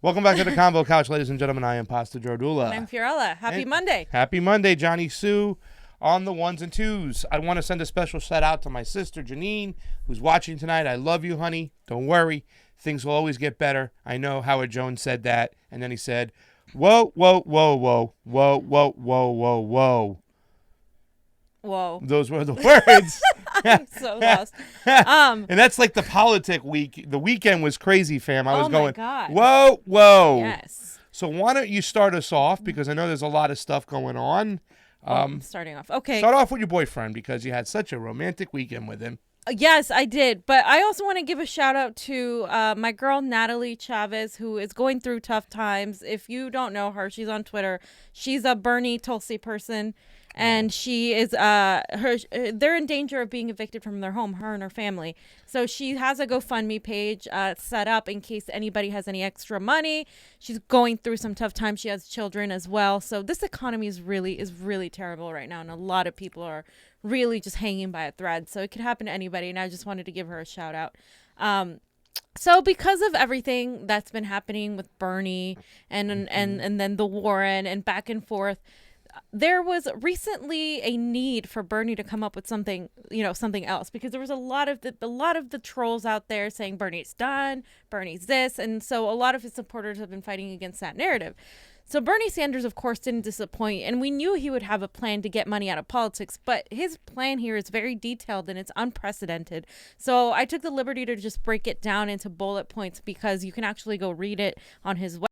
Welcome back to the CONVO Couch, ladies and gentlemen. I am Pastor Jardula. And I'm Fiorella. Happy Monday. Happy Monday, Jonny Sue on the ones and twos. I want to send a special shout out to my sister, Janine, who's watching tonight. I love you, honey. Don't worry. Things will always get better. I know Howard Jones said that. And then he said, whoa, whoa, whoa, whoa, whoa, whoa, whoa, whoa, whoa. Whoa. Those were the words. I'm so lost. And that's like the politic week. The weekend was crazy, fam. I was going, God. whoa, whoa. Yes. So why don't you start us off? Because I know there's a lot of stuff going on. Starting off. Okay. Start off with your boyfriend because you had such a romantic weekend with him. Yes, I did. But I also want to give a shout out to my girl, Natalie Chavez, who is going through tough times. If you don't know her, she's on Twitter. She's a Bernie Tulsi person. And she is, they're in danger of being evicted from their home, her and her family. So she has a GoFundMe page set up in case anybody has any extra money. She's going through some tough times. She has children as well. So this economy is really terrible right now. And a lot of people are really just hanging by a thread. So it could happen to anybody. And I just wanted to give her a shout out. So because of everything that's been happening with Bernie and then the Warren and back and forth, there was recently a need for Bernie to come up with something else, because there was a lot of the trolls out there saying Bernie's done, Bernie's this, and so a lot of his supporters have been fighting against that narrative. So Bernie Sanders, of course, didn't disappoint, and we knew he would have a plan to get money out of politics, but his plan here is very detailed and it's unprecedented. So I took the liberty to just break it down into bullet points because you can actually go read it on his website.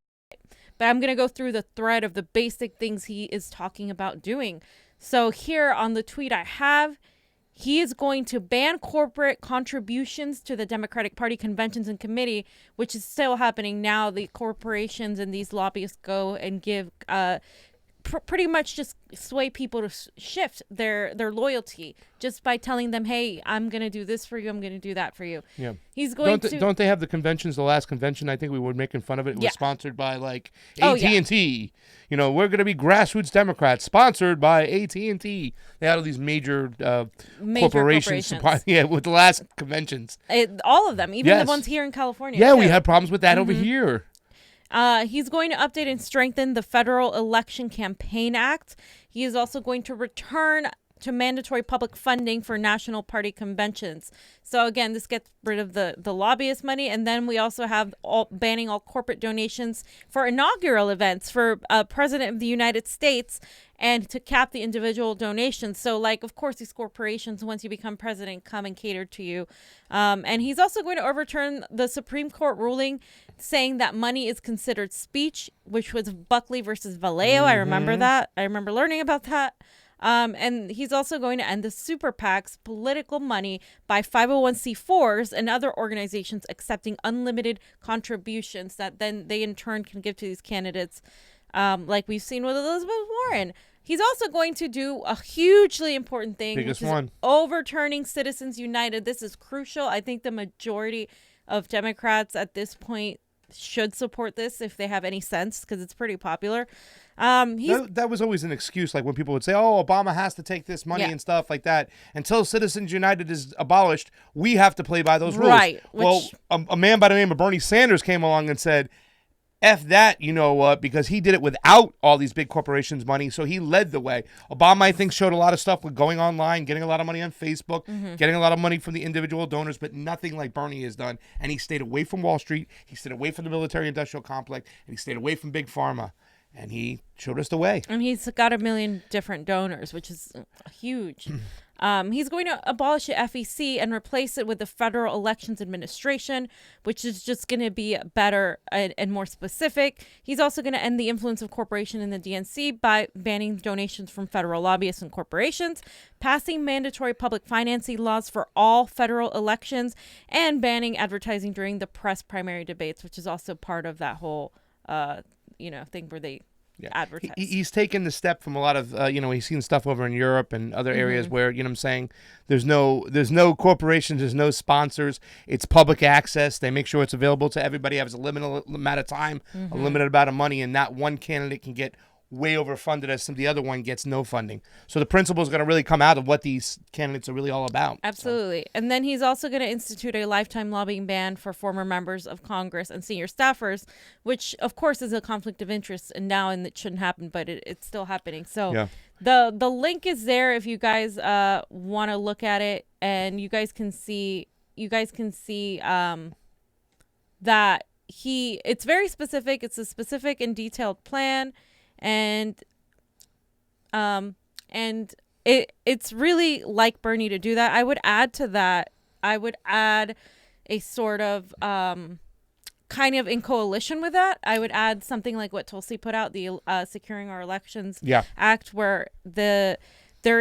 But I'm going to go through the thread of the basic things he is talking about doing. So here on the tweet I have, he is going to ban corporate contributions to the Democratic Party conventions and committee, which is still happening now. The corporations and these lobbyists go and give pretty much just sway people to shift their loyalty just by telling them, hey, I'm going to do this for you. I'm going to do that for you. Yeah. He's going Don't they have the conventions? The last convention, I think we were making fun of it. It was sponsored by like AT&T. Oh, yeah. You know, we're going to be grassroots Democrats sponsored by AT&T. They had all these major corporations. With the last conventions. All of them, even the ones here in California. Yeah, we had problems with that over here. He's going to update and strengthen the Federal Election Campaign Act. He is also going to return to mandatory public funding for national party conventions. So again, this gets rid of the lobbyist money. And then we also have banning all corporate donations for inaugural events for President of the United States, and to cap the individual donations. So like, of course, these corporations, once you become president, come and cater to you. And he's also going to overturn the Supreme Court ruling saying that money is considered speech, which was Buckley versus Vallejo. I remember that. I remember learning about that. And he's also going to end the super PACs political money by 501c4s and other organizations accepting unlimited contributions that then they in turn can give to these candidates, like we've seen with Elizabeth Warren. He's also going to do a hugely important thing, which is overturning Citizens United. This is crucial. I think the majority of Democrats at this point should support this if they have any sense, because it's pretty popular. That was always an excuse, like when people would say, oh, Obama has to take this money and stuff like that. Until Citizens United is abolished, we have to play by those rules. Right. Well, a man by the name of Bernie Sanders came along and said, F that, you know what, because he did it without all these big corporations' money, so he led the way. Obama, I think, showed a lot of stuff with going online, getting a lot of money on Facebook, getting a lot of money from the individual donors, but nothing like Bernie has done. And he stayed away from Wall Street, he stayed away from the military-industrial complex, and he stayed away from Big Pharma. And he showed us the way. And he's got 1 million different donors, which is huge. He's going to abolish the FEC and replace it with the Federal Elections Administration, which is just going to be better and more specific. He's also going to end the influence of corporation in the DNC by banning donations from federal lobbyists and corporations, passing mandatory public financing laws for all federal elections, and banning advertising during the press primary debates, which is also part of that whole thing where they advertise. He's taken the step from a lot of, he's seen stuff over in Europe and other areas where, you know what I'm saying, there's no corporations, there's no sponsors. It's public access. They make sure it's available to everybody, has a limited amount of time, a limited amount of money, and not one candidate can get way overfunded as some of the other one gets no funding. So the principle is going to really come out of what these candidates are really all about. Absolutely. So. And then he's also going to institute a lifetime lobbying ban for former members of Congress and senior staffers, which of course is a conflict of interest and it shouldn't happen, but it's still happening. So yeah. The link is there if you guys want to look at it, and you guys can see that it's very specific. It's a specific and detailed plan, and it's really like Bernie to do that. I would add to that. I would add a sort of kind of in coalition with that. I would add something like what Tulsi put out, the Securing Our Elections Act, where there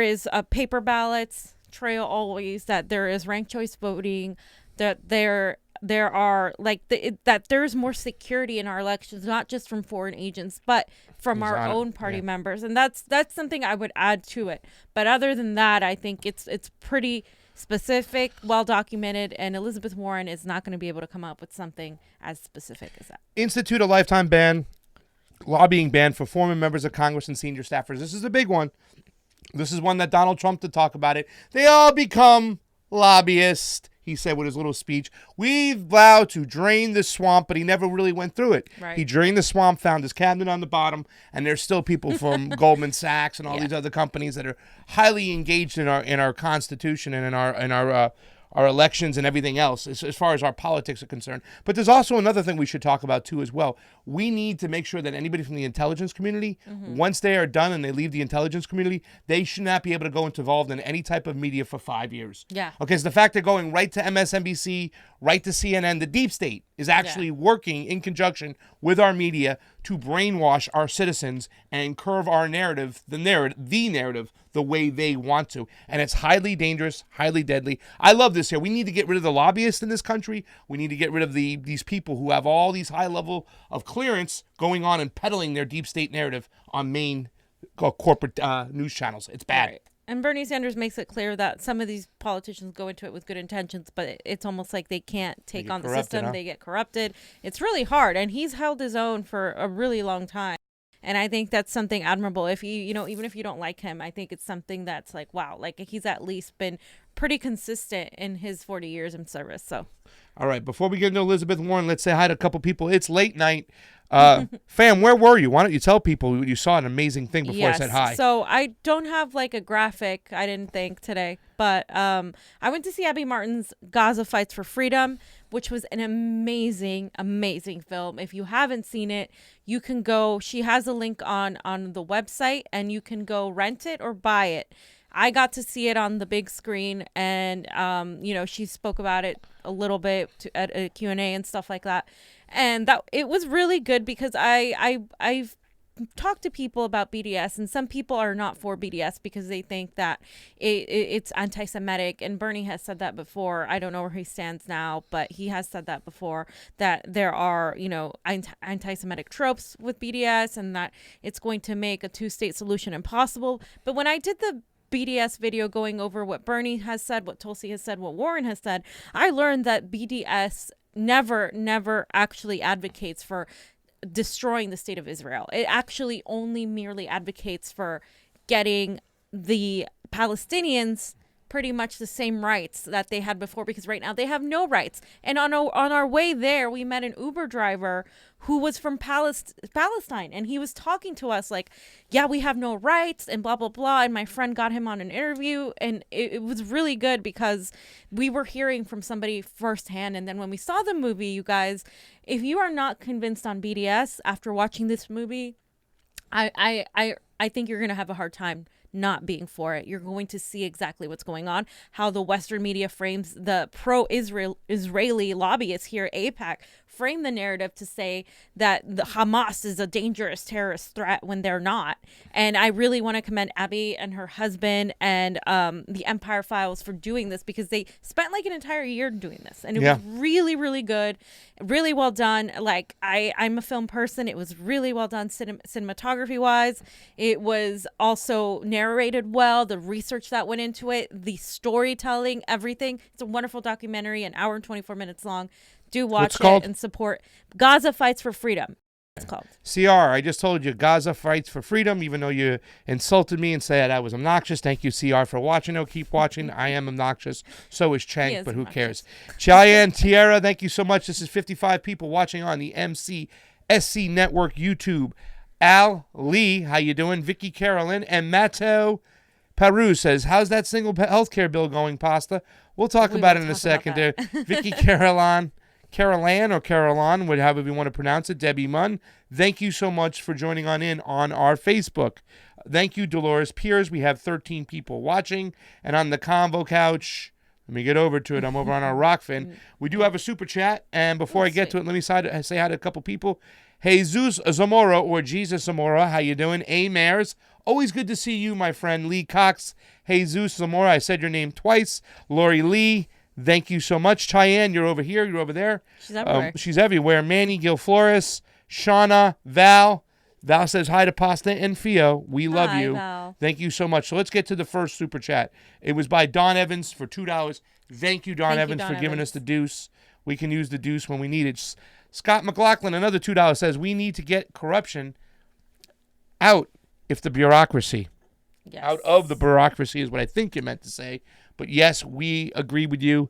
is a paper ballots trail always, that there is ranked choice voting, that there are that there's more security in our elections, not just from foreign agents, but from our own party members. And that's something I would add to it. But other than that, I think it's pretty specific, well documented, and Elizabeth Warren is not going to be able to come up with something as specific as that. Institute a lifetime ban, lobbying ban for former members of Congress and senior staffers. This is a big one. This is one that Donald Trump did talk about it. They all become lobbyists. He said with his little speech, we've vowed to drain the swamp, but he never really went through it. Right. He drained the swamp, found his cabinet on the bottom, and there's still people from Goldman Sachs and all these other companies that are highly engaged in our Constitution and in our elections and everything else as far as our politics are concerned. But there's also another thing we should talk about too as well. We need to make sure that anybody from the intelligence community, once they are done and they leave the intelligence community, they should not be able to go involved in any type of media for 5 years. Yeah. Okay, so the fact they're going right to MSNBC, right to CNN, the deep state is actually working in conjunction with our media to brainwash our citizens and curve our narrative, the narrative, the way they want to. And it's highly dangerous, highly deadly. I love this here. We need to get rid of the lobbyists in this country. We need to get rid of these people who have all these high level of clearance going on and peddling their deep state narrative on main corporate news channels. It's bad. Right. And Bernie Sanders makes it clear that some of these politicians go into it with good intentions, but it's almost like they can't take on the system. They get corrupted. It's really hard. And he's held his own for a really long time. And I think that's something admirable. If even if you don't like him, I think it's something that's like, wow, like he's at least been pretty consistent in his 40 years in service. So, all right, before we get into Elizabeth Warren, let's say hi to a couple people. It's late night. Fam, where were you? Why don't you tell people you saw an amazing thing before I said hi? So I don't have like a graphic, I didn't think today, but I went to see Abby Martin's Gaza Fights for Freedom, which was an amazing, amazing film. If you haven't seen it, you can go. She has a link on the website, and you can go rent it or buy it. I got to see it on the big screen, and she spoke about it a little bit at a Q&A and stuff like that. And that it was really good because I've talked to people about BDS, and some people are not for BDS because they think that it's anti-Semitic, and Bernie has said that before. I don't know where he stands now, but he has said that before, that there are anti-Semitic tropes with BDS and that it's going to make a two-state solution impossible. But when I did the BDS video going over what Bernie has said, what Tulsi has said, what Warren has said, I learned that BDS never actually advocates for destroying the state of Israel. It actually only merely advocates for getting the Palestinians pretty much the same rights that they had before, because right now they have no rights. And on our way there, we met an Uber driver who was from Palestine, and he was talking to us like, yeah, we have no rights and blah, blah, blah. And my friend got him on an interview, and it was really good because we were hearing from somebody firsthand. And then when we saw the movie, you guys, if you are not convinced on BDS after watching this movie, I think you're going to have a hard time not being for it. You're going to see exactly what's going on, how the Western media frames the pro-Israeli lobbyists here at AIPAC frame the narrative to say that the Hamas is a dangerous terrorist threat when they're not. And I really want to commend Abby and her husband and the Empire Files for doing this, because they spent like an entire year doing this, and it was really, really good, really well done. Like I'm a film person. It was really well done cinematography wise. It was also narrated well, the research that went into it, the storytelling, everything. It's a wonderful documentary, an hour and 24 minutes long. Do watch it and support Gaza Fights for Freedom. It's called. CR, I just told you Gaza fights for freedom, even though you insulted me and said I was obnoxious. Thank you, CR, for watching. Oh, keep watching. I am obnoxious. So is Chank, but who cares? Cheyenne Tierra, thank you so much. This is 55 people watching on the MCSC Network YouTube. Al Lee, how you doing? Vicky Carolyn and Matteo Peru says, how's that single healthcare bill going, Pasta? We'll talk about it in a second there. Vicky Carolan, however you want to pronounce it. Debbie Munn, thank you so much for joining on our Facebook. Thank you, Dolores Piers. We have 13 people watching. And on the CONVO couch, let me get over to it. I'm over on our Rockfin. We do have a super chat. And before I get to it, let me say hi to a couple people. Jesus Zamora, or Jesus Zamora, how you doing? Mares, always good to see you, my friend. Lee Cox, Jesus Zamora, I said your name twice. Lori Lee, thank you so much. Cheyenne, you're over here, you're over there. She's everywhere. Manny Gil Flores, Shauna, Val. Val says hi to Pasta and Fio. We love you. Val. Thank you so much. So let's get to the first super chat. It was by Don Evans for $2. Thank you, Don Evans, for giving us the deuce. We can use the deuce when we need it. Scott McLaughlin, another $2, says we need to get corruption out of the bureaucracy. Yes. Out of the bureaucracy is what I think you meant to say. But yes, we agree with you.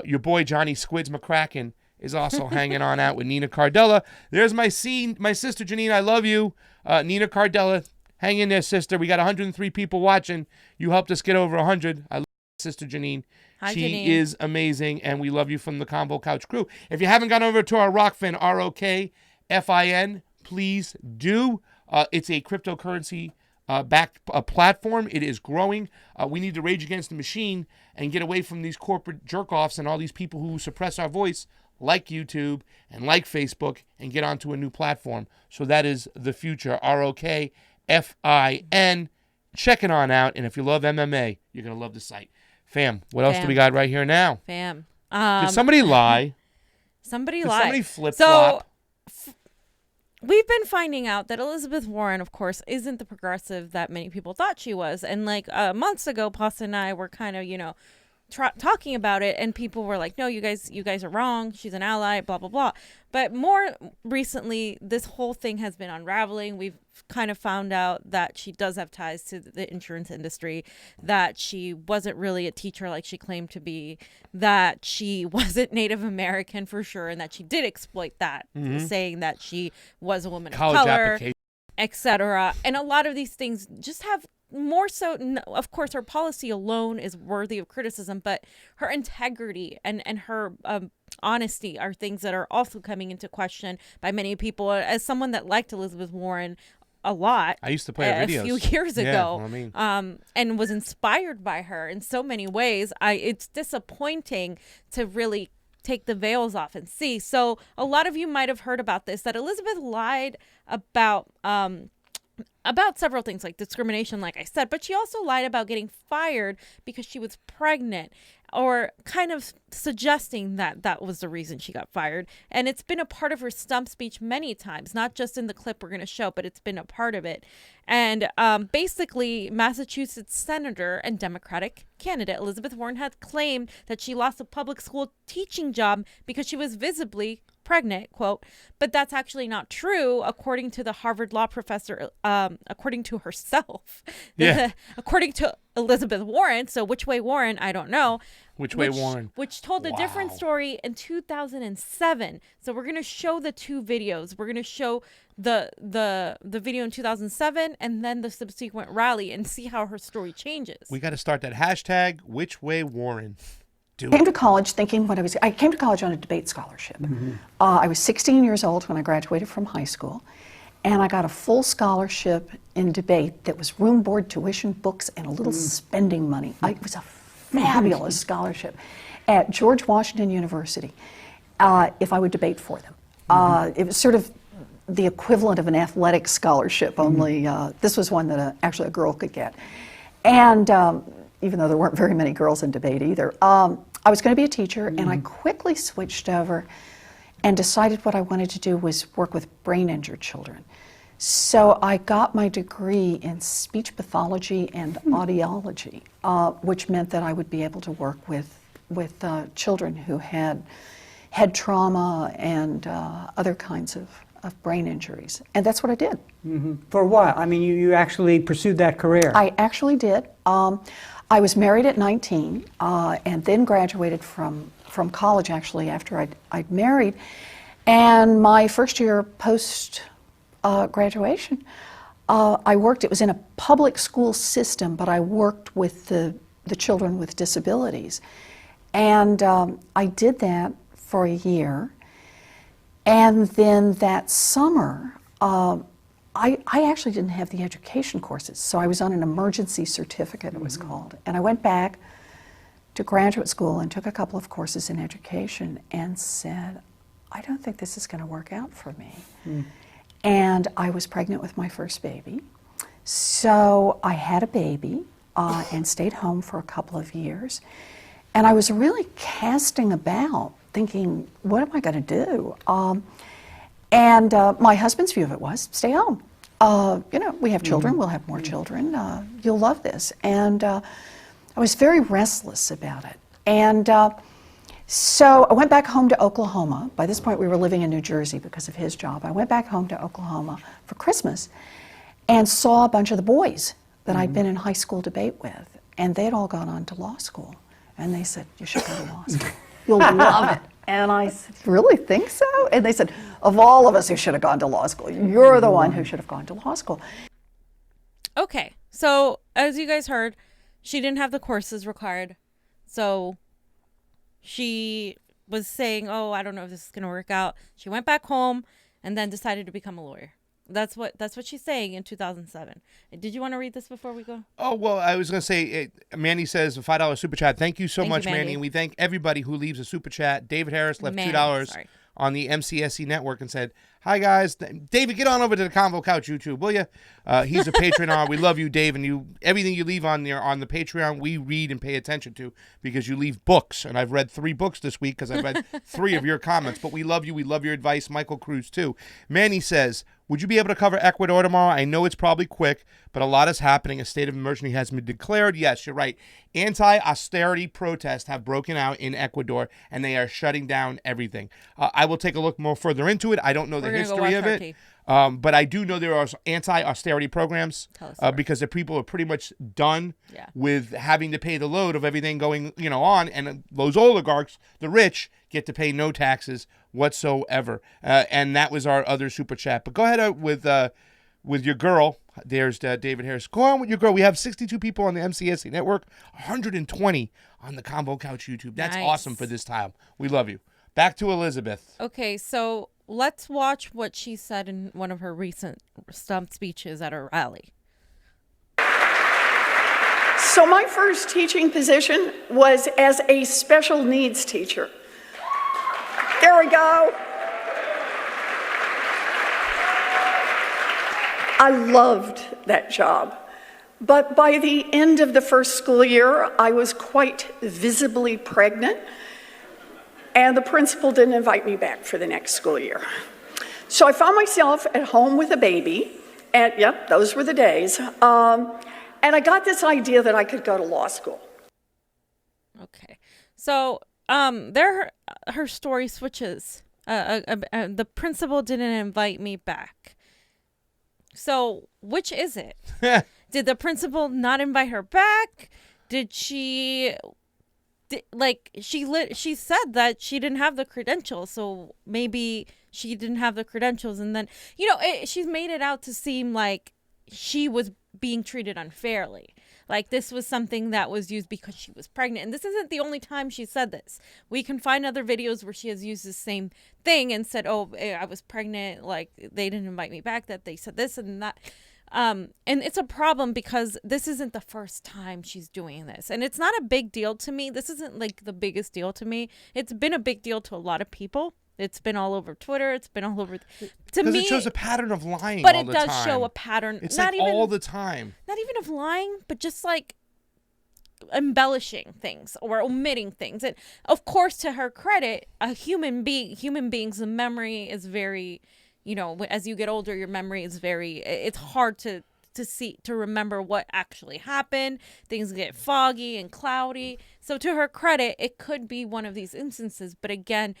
Your boy Johnny Squids McCracken is also hanging on out with Nina Cardella. There's my sister Janine. I love you. Nina Cardella, hang in there, sister. We got 103 people watching. You helped us get over 100. I love sister Janine. Hi, she Janine. is amazing, and we love you from the CONVO Couch crew. If you haven't gone over to our Rockfin, ROKFIN, please do. It's a cryptocurrency backed platform. It is growing. We need to rage against the machine and get away from these corporate jerk-offs and all these people who suppress our voice, like YouTube and like Facebook, and get onto a new platform. So that is the future. ROKFIN. Check it on out. And if you love MMA, you're going to love the site. Fam, what else do we got right here now? Fam. Did somebody lie? Somebody Did lied. somebody flip-flop? We've been finding out that Elizabeth Warren, of course, isn't the progressive that many people thought she was. And like months ago, Pasta and I were kind of, talking about it, and people were like, no, you guys are wrong. She's an ally, blah, blah, blah. But more recently, this whole thing has been unraveling. We've kind of found out that she does have ties to the insurance industry, that she wasn't really a teacher like she claimed to be, that she wasn't Native American for sure, and that she did exploit that, saying that she was a woman of color, etc. And a lot of these things just have more so, of course, her policy alone is worthy of criticism, but her integrity and her honesty are things that are also coming into question by many people. As someone that liked Elizabeth Warren a lot, I used to play her videos a few years ago, and was inspired by her in so many ways. It's disappointing to really take the veils off and see. So a lot of you might have heard about this, that Elizabeth lied about several things like discrimination, like I said, but she also lied about getting fired because she was pregnant, or kind of suggesting that that was the reason she got fired. And it's been a part of her stump speech many times, not just in the clip we're going to show, but it's been a part of it. And basically, Massachusetts Senator and Democratic candidate Elizabeth Warren had claimed that she lost a public school teaching job because she was visibly pregnant, quote, but that's actually not true, according to the Harvard law professor, according to herself. Yeah. According to Elizabeth Warren. So which way Warren, I don't know. Which way Warren? Which told a different story in 2007. So we're going to show the two videos. We're going to show the video in 2007 and then the subsequent rally and see how her story changes. We got to start that hashtag, which way Warren. I came to college thinking I came to college on a debate scholarship. I was 16 years old when I graduated from high school, and I got a full scholarship in debate that was room, board, tuition, books, and a little spending money. It was a fabulous scholarship at George Washington University if I would debate for them. It was sort of the equivalent of an athletic scholarship, only this was one that actually a girl could get. And even though there weren't very many girls in debate either. I was going to be a teacher, and I quickly switched over and decided what I wanted to do was work with brain-injured children. So I got my degree in speech pathology and audiology, which meant that I would be able to work with children who had head trauma and other kinds of brain injuries. And that's what I did. For a while. I mean, you actually pursued that career. I actually did. I was married at 19 and then graduated from college, actually, after I'd married. And my first year post graduation, I worked, it was in a public school system, but I worked with the children with disabilities. And I did that for a year. And then that summer, I actually didn't have the education courses, so I was on an emergency certificate, it was called. And I went back to graduate school and took a couple of courses in education and said, I don't think this is going to work out for me. And I was pregnant with my first baby. So I had a baby and stayed home for a couple of years. And I was really casting about, thinking, what am I going to do? And my husband's view of it was, stay home. You know, we have children, we'll have more children. You'll love this. And I was very restless about it. And so I went back home to Oklahoma. By this point, we were living in New Jersey because of his job. I went back home to Oklahoma for Christmas and saw a bunch of the boys that I'd been in high school debate with. And they'd all gone on to law school. And they said, you should go to law school. You'll love it. And I said, really think so? And they said, of all of us who should have gone to law school, you're the one who should have gone to law school. Okay, so as you guys heard, she didn't have the courses required. So she was saying, oh, I don't know if this is going to work out. She went back home and then decided to become a lawyer. That's what she's saying in 2007. Did you want to read this before we go? Oh, well, I was going to say, Manny says a $5 super chat. Thank you so Thank much, you, Manny. Manny. And we thank everybody who leaves a super chat. David Harris left Manny, $2 sorry. on the MCSC network and said, hi, guys. David, get on over to the Convo Couch YouTube, will you? He's a Patreon. We love you, Dave. And everything you leave on there on the Patreon, we read and pay attention to because you leave books. And I've read 3 books this week because I've read 3 of your comments. But we love you. We love your advice. Michael Cruz, too. Manny says, would you be able to cover Ecuador tomorrow? I know it's probably quick, but a lot is happening. A state of emergency has been declared. Yes, you're right. Anti-austerity protests have broken out in Ecuador, and they are shutting down everything. I will take a look more further into it. I don't know the history of it, but I do know there are anti-austerity programs because the people are pretty much done with having to pay the load of everything going on, and those oligarchs, the rich, get to pay no taxes whatsoever. And that was our other super chat. But go ahead with your girl. There's David Harris. Go on with your girl. We have 62 people on the MCSC network, 120 on the Convo Couch YouTube. That's awesome for this time. We love you. Back to Elizabeth. Okay, so let's watch what she said in one of her recent stump speeches at a rally. So my first teaching position was as a special needs teacher. There we go. I loved that job. But by the end of the first school year, I was quite visibly pregnant, and the principal didn't invite me back for the next school year. So I found myself at home with a baby, and yep, those were the days. And I got this idea that I could go to law school. Okay, so her story switches. The principal didn't invite me back. So which is it? Did the principal not invite her back? Did she? She said that she didn't have the credentials, so maybe she didn't have the credentials, and then she's made it out to seem like she was being treated unfairly. Like this was something that was used because she was pregnant. And this isn't the only time she said this. We can find other videos where she has used the same thing and said, oh, I was pregnant. Like they didn't invite me back, that they said this and that. And it's a problem because this isn't the first time she's doing this. And it's not a big deal to me. This isn't like the biggest deal to me. It's been a big deal to a lot of people. It's been all over Twitter. It's been all over. To me, because it shows a pattern of lying. But all it the does time. show a pattern. It's not like even, all the time. Not even of lying, but just like embellishing things or omitting things. And of course, to her credit, human beings' memory is very, as you get older, your memory is very. It's hard to remember what actually happened. Things get foggy and cloudy. So to her credit, it could be one of these instances. But again,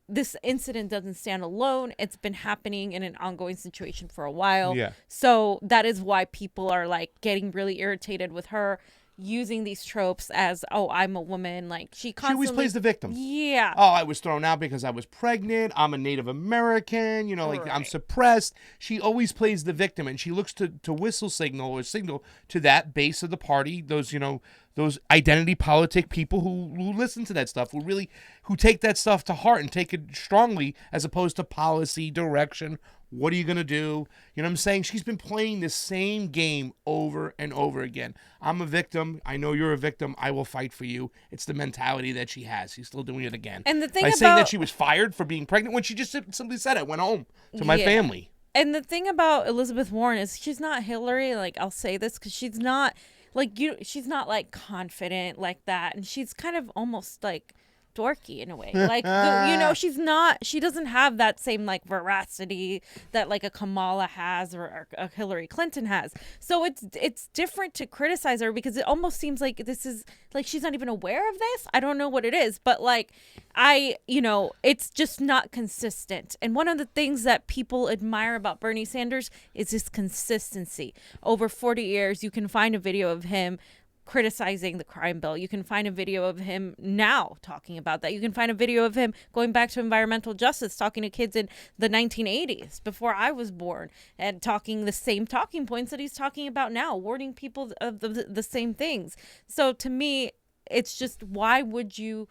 this incident doesn't stand alone. It's been happening in an ongoing situation for a while. Yeah. So that is why people are like getting really irritated with her using these tropes as, oh, I'm a woman. Like she always plays the victim. Yeah. Oh, I was thrown out because I was pregnant. I'm a Native American. You know, like I'm suppressed. She always plays the victim, and she looks to whistle signal or signal to that base of the party. Those, you know, those identity politic people who listen to that stuff, who take that stuff to heart and take it strongly, as opposed to policy direction. What are you going to do? You know what I'm saying? She's been playing the same game over and over again. I'm a victim. I know you're a victim. I will fight for you. It's the mentality that she has. She's still doing it again. And the thing By about saying that she was fired for being pregnant when she just simply said, I went home to my family. And the thing about Elizabeth Warren is she's not Hillary. Like, I'll say this because she's not like she's not like confident like that. And she's kind of almost like dorky in a way. Like, you know, she doesn't have that same like veracity that like a Kamala has or a Hillary Clinton has. So it's different to criticize her because it almost seems like this is like she's not even aware of this. I don't know what it is, but like it's just not consistent. And one of the things that people admire about Bernie Sanders is his consistency. Over 40 years, you can find a video of him criticizing the crime bill. You can find a video of him now talking about that. You can find a video of him going back to environmental justice, talking to kids in the 1980s before I was born, and talking the same talking points that he's talking about now, warning people of the same things. So to me, it's just, why would you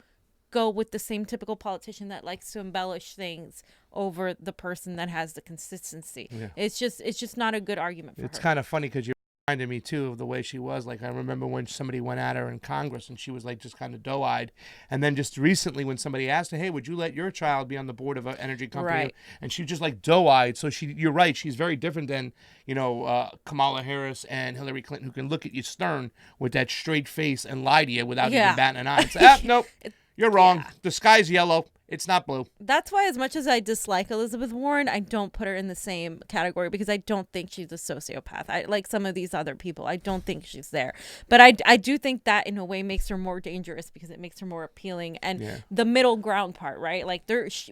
go with the same typical politician that likes to embellish things over the person that has the consistency? Yeah. It's just not a good argument for her. It's kind of funny because you reminded me too of the way she was. Like, I remember when somebody went at her in Congress and she was like just kind of doe-eyed, and then just recently when somebody asked her, hey, would you let your child be on the board of an energy company? Right. And she was just like doe-eyed. So you're right, she's very different than, you know, Kamala Harris and Hillary Clinton, who can look at you stern with that straight face and lie to you without even batting an eye and say, nope, you're wrong. Yeah. The sky's yellow. It's not blue. That's why, as much as I dislike Elizabeth Warren, I don't put her in the same category because I don't think she's a sociopath. I like some of these other people. I don't think she's there. But I do think that in a way makes her more dangerous because it makes her more appealing. And the middle ground part, right? Like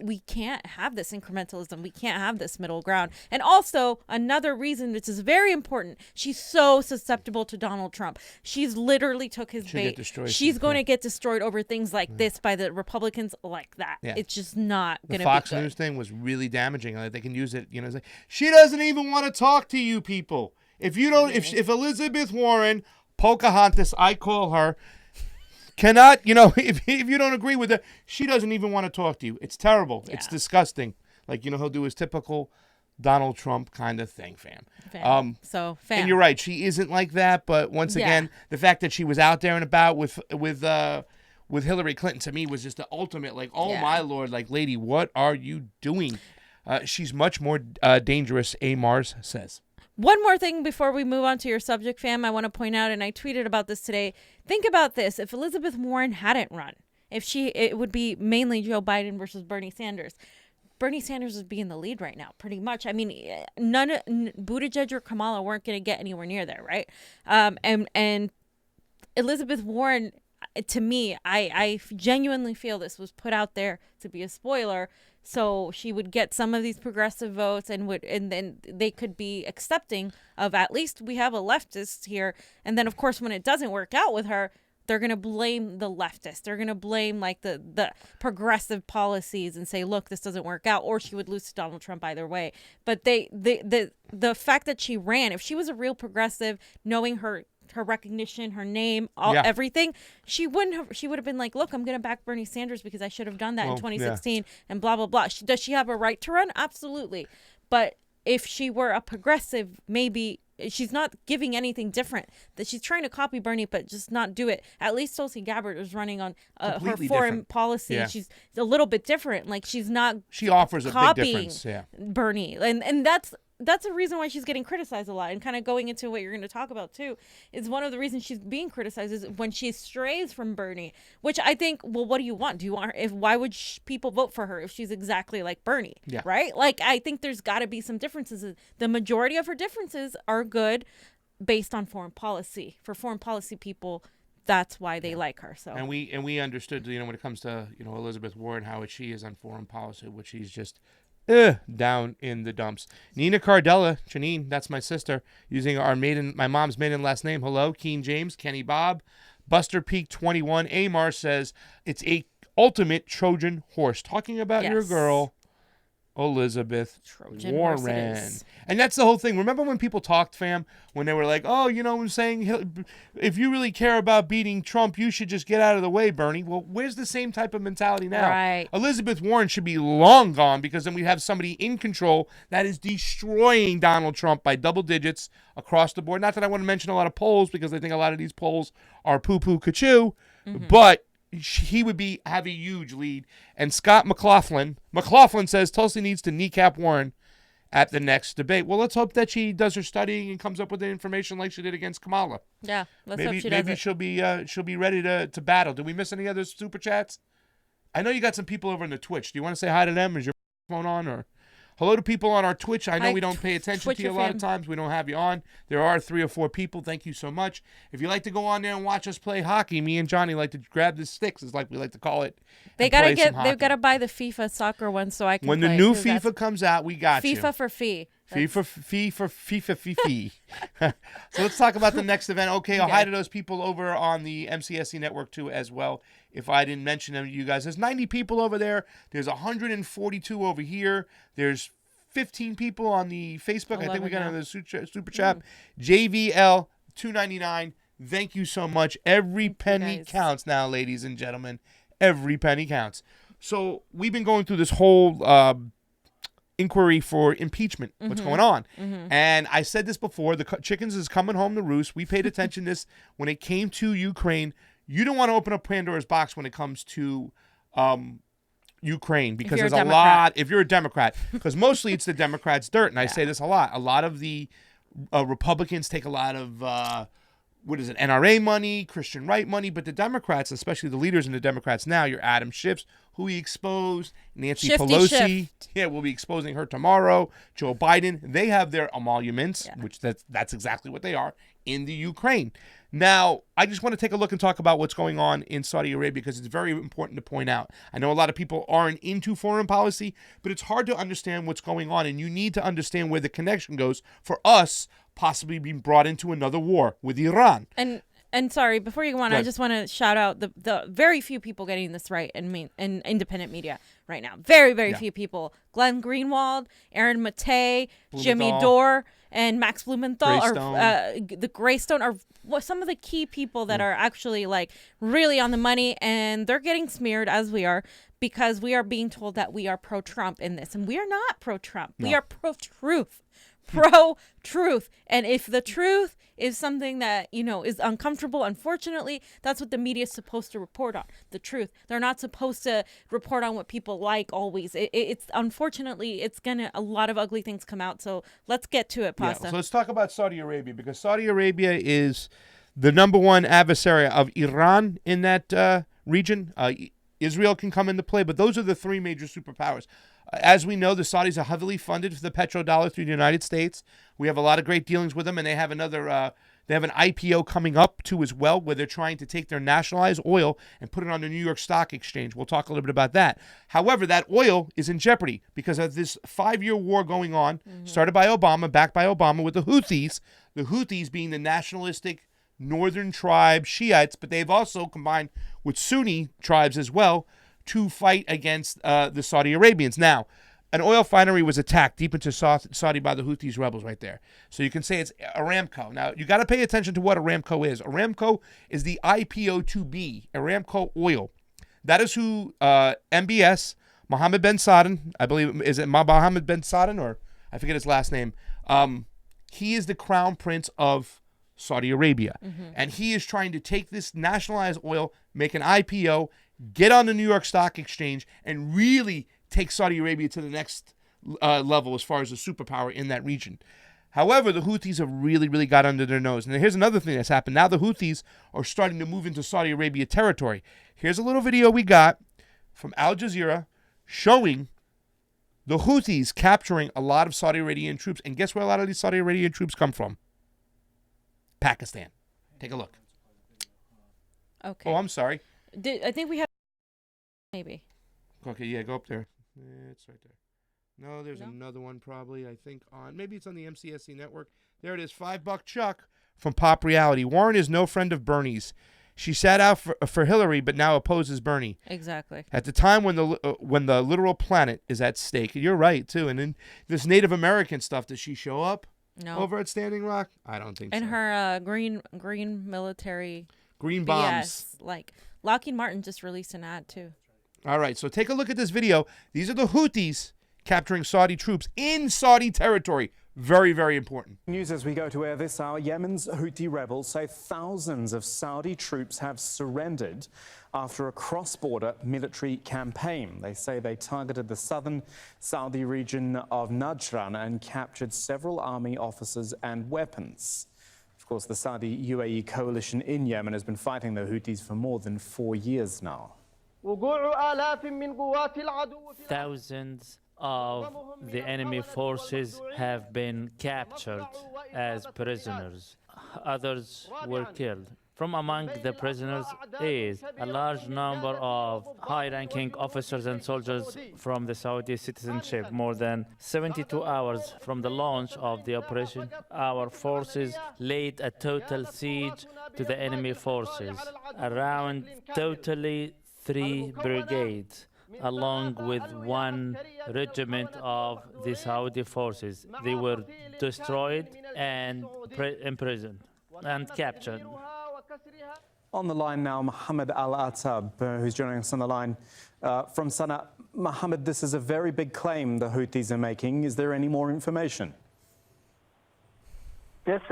we can't have this incrementalism. We can't have this middle ground. And also another reason, which is very important, she's so susceptible to Donald Trump. She's literally took his bait. She's going to get destroyed over things like this by the Republicans like that. Yeah. It's just not going to be good. The Fox News thing was really damaging. Like, they can use it, you know, it's like, she doesn't even want to talk to you people. If you don't, if Elizabeth Warren, Pocahontas, I call her, cannot, you know, if you don't agree with her, she doesn't even want to talk to you. It's terrible. Yeah. It's disgusting. Like, you know, he'll do his typical Donald Trump kind of thing, fam. Fam. And you're right, she isn't like that. But once again, the fact that she was out there and about with Hillary Clinton, to me, was just the ultimate, like, oh my Lord, like, lady, what are you doing? She's much more dangerous, A. Mars says. One more thing before we move on to your subject, fam, I want to point out, and I tweeted about this today. Think about this. If Elizabeth Warren hadn't run, it would be mainly Joe Biden versus Bernie Sanders. Bernie Sanders would be in the lead right now, pretty much. I mean, Buttigieg or Kamala weren't going to get anywhere near there, right? And Elizabeth Warren, to me, I genuinely feel this was put out there to be a spoiler, so she would get some of these progressive votes, and then they could be accepting of, at least we have a leftist here. And then, of course, when it doesn't work out with her, they're going to blame the leftists. They're going to blame like the progressive policies and say, look, this doesn't work out, or she would lose to Donald Trump either way. But the fact that she ran, if she was a real progressive, knowing her recognition, her name, everything, she would have been like, look, I'm going to back Bernie Sanders because I should have done that in 2016 and blah, blah, blah. Does she have a right to run? Absolutely. But if she were a progressive, maybe she's not giving anything different. That she's trying to copy Bernie, but just not do it. At least Tulsi Gabbard is running on her foreign policy. Yeah. She's a little bit different. Like, she's not. She offers a big difference. Yeah. Bernie, and that's a reason why she's getting criticized a lot. And kind of going into what you're going to talk about too, is one of the reasons she's being criticized is when she strays from Bernie, which I think, well, what do you want? Do you want her? Why would people vote for her if she's exactly like Bernie? Yeah. Right? Like, I think there's got to be some differences. The majority of her differences are good based on foreign policy. For foreign policy people, that's why they like her. So And we understood, when it comes to Elizabeth Warren, how she is on foreign policy, which she's just down in the dumps. Nina Cardella, Janine, that's my sister, using my mom's maiden last name. Hello, Keen James, Kenny Bob, Buster Peak 21. Amar says it's a ultimate Trojan horse. Talking about your girl, Elizabeth Trojan Warren. horse it is. And that's the whole thing. Remember when people talked, fam, when they were like, oh, I'm saying, if you really care about beating Trump, you should just get out of the way, Bernie. Well, where's the same type of mentality now? Right. Elizabeth Warren should be long gone, because then we have somebody in control that is destroying Donald Trump by double digits across the board. Not that I want to mention a lot of polls, because I think a lot of these polls are poo-poo ka-choo, but he would have a huge lead. And Scott McLaughlin says Tulsi needs to kneecap Warren at the next debate. Well, let's hope that she does her studying and comes up with the information like she did against Kamala. Yeah, let's hope she does Maybe it. she'll be ready to battle. Did we miss any other super chats? I know you got some people over in the Twitch. Do you want to say hi to them? Is your phone on? Or hello to people on our Twitch. I know we don't pay attention to you a lot of times. We don't have you on. There are 3 or 4 people. Thank you so much. If you like to go on there and watch us play hockey, me and Johnny like to grab the sticks, is like we like to call it. They've got to buy the FIFA soccer one so I can When play the new FIFA comes out, we got you. FIFA for fee. FIFA. So let's talk about the next event. Okay, I'll hi to those people over on the MCSC network too as well. If I didn't mention them to you guys, there's 90 people over there. There's 142 over here. There's 15 people on the Facebook. I think we got another super chat. JVL 299. Thank you so much. Every penny counts now, ladies and gentlemen. Every penny counts. So we've been going through this whole inquiry for impeachment. What's going on? And I said this before, the chickens is coming home to roost. We paid attention to this when it came to Ukraine. You don't want to open up Pandora's box when it comes to Ukraine, because there's a lot, if you're a Democrat, because mostly it's the Democrats' dirt. And I say this a lot. A lot of the Republicans take a lot of NRA money, Christian right money, but the Democrats, especially the leaders in the Democrats now, your Adam Schiff's, who we exposed, Nancy Pelosi, we'll be exposing her tomorrow, Joe Biden, they have their emoluments, which that's exactly what they are, in the Ukraine. Now, I just want to take a look and talk about what's going on in Saudi Arabia, because it's very important to point out. I know a lot of people aren't into foreign policy, but it's hard to understand what's going on, and you need to understand where the connection goes for us possibly being brought into another war with Iran. And sorry, before you go on, I just want to shout out the very few people getting this right in independent media right now. Very, very few people. Glenn Greenwald, Aaron Matei, Jimmy Dore, and Max Blumenthal the Greystone are some of the key people that are actually like really on the money, and they're getting smeared as we are, because we are being told that we are pro-Trump in this, and we are not pro-Trump. No. We are pro-truth. Pro-truth. And if the truth is something that, is uncomfortable, unfortunately, that's what the media is supposed to report on, the truth. They're not supposed to report on what people like always. It's unfortunately, a lot of ugly things come out. So let's get to it, Pasta. So let's talk about Saudi Arabia, because Saudi Arabia is the number one adversary of Iran in that region. Israel can come into play, but those are the 3 major superpowers. As we know, the Saudis are heavily funded for the petrodollar through the United States. We have a lot of great dealings with them, and they have an IPO coming up too as well, where they're trying to take their nationalized oil and put it on the New York Stock Exchange. We'll talk a little bit about that. However, that oil is in jeopardy because of this 5-year war going on, started by Obama, backed by Obama, with the Houthis. The Houthis being the nationalistic northern tribe Shiites, but they've also combined with Sunni tribes as well to fight against the Saudi Arabians. Now, an oil refinery was attacked deep into Saudi by the Houthis rebels right there. So you can say it's Aramco. Now, you got to pay attention to what Aramco is. Aramco is the IPO2B, Aramco Oil. That is who MBS, Mohammed bin Salman, I believe, is it Mohammed bin Salman, or I forget his last name. He is the crown prince of Saudi Arabia. And he is trying to take this nationalized oil, make an IPO, get on the New York Stock Exchange, and really take Saudi Arabia to the next level as far as a superpower in that region. However, the Houthis have really, really got under their nose. And here's another thing that's happened. Now the Houthis are starting to move into Saudi Arabia territory. Here's a little video we got from Al Jazeera showing the Houthis capturing a lot of Saudi Arabian troops. And guess where a lot of these Saudi Arabian troops come from? Pakistan. Take a look. Okay. Oh, I'm sorry. I think we have maybe. Okay, yeah, go up there. It's right there. No, there's No? another one probably, I think, on. Maybe it's on the MCSC network. There it is, $5 Chuck from Pop Reality. Warren is no friend of Bernie's. She sat out for Hillary, but now opposes Bernie. Exactly. At the time when the literal planet is at stake. You're right, too. And then this Native American stuff, does she show up No. over at Standing Rock? I don't think so. And her green military Green bombs. BS. Like Lockheed Martin just released an ad too. All right, so take a look at this video. These are the Houthis capturing Saudi troops in Saudi territory. Very, very important. News as we go to air this hour. Yemen's Houthi rebels say thousands of Saudi troops have surrendered after a cross-border military campaign. They say they targeted the southern Saudi region of Najran and captured several army officers and weapons. Of course, the Saudi-UAE coalition in Yemen has been fighting the Houthis for more than 4 years now. Thousands of the enemy forces have been captured as prisoners. Others were killed. From among the prisoners is a large number of high-ranking officers and soldiers from the Saudi citizenship. More than 72 hours from the launch of the operation, our forces laid a total siege to the enemy forces. Around totally 3 brigades, along with 1 regiment of the Saudi forces. They were destroyed and imprisoned and captured. On the line now, Mohammed Al-Atab, who's joining us on the line from Sana'a. Mohammed, this is a very big claim the Houthis are making. Is there any more information? Yes,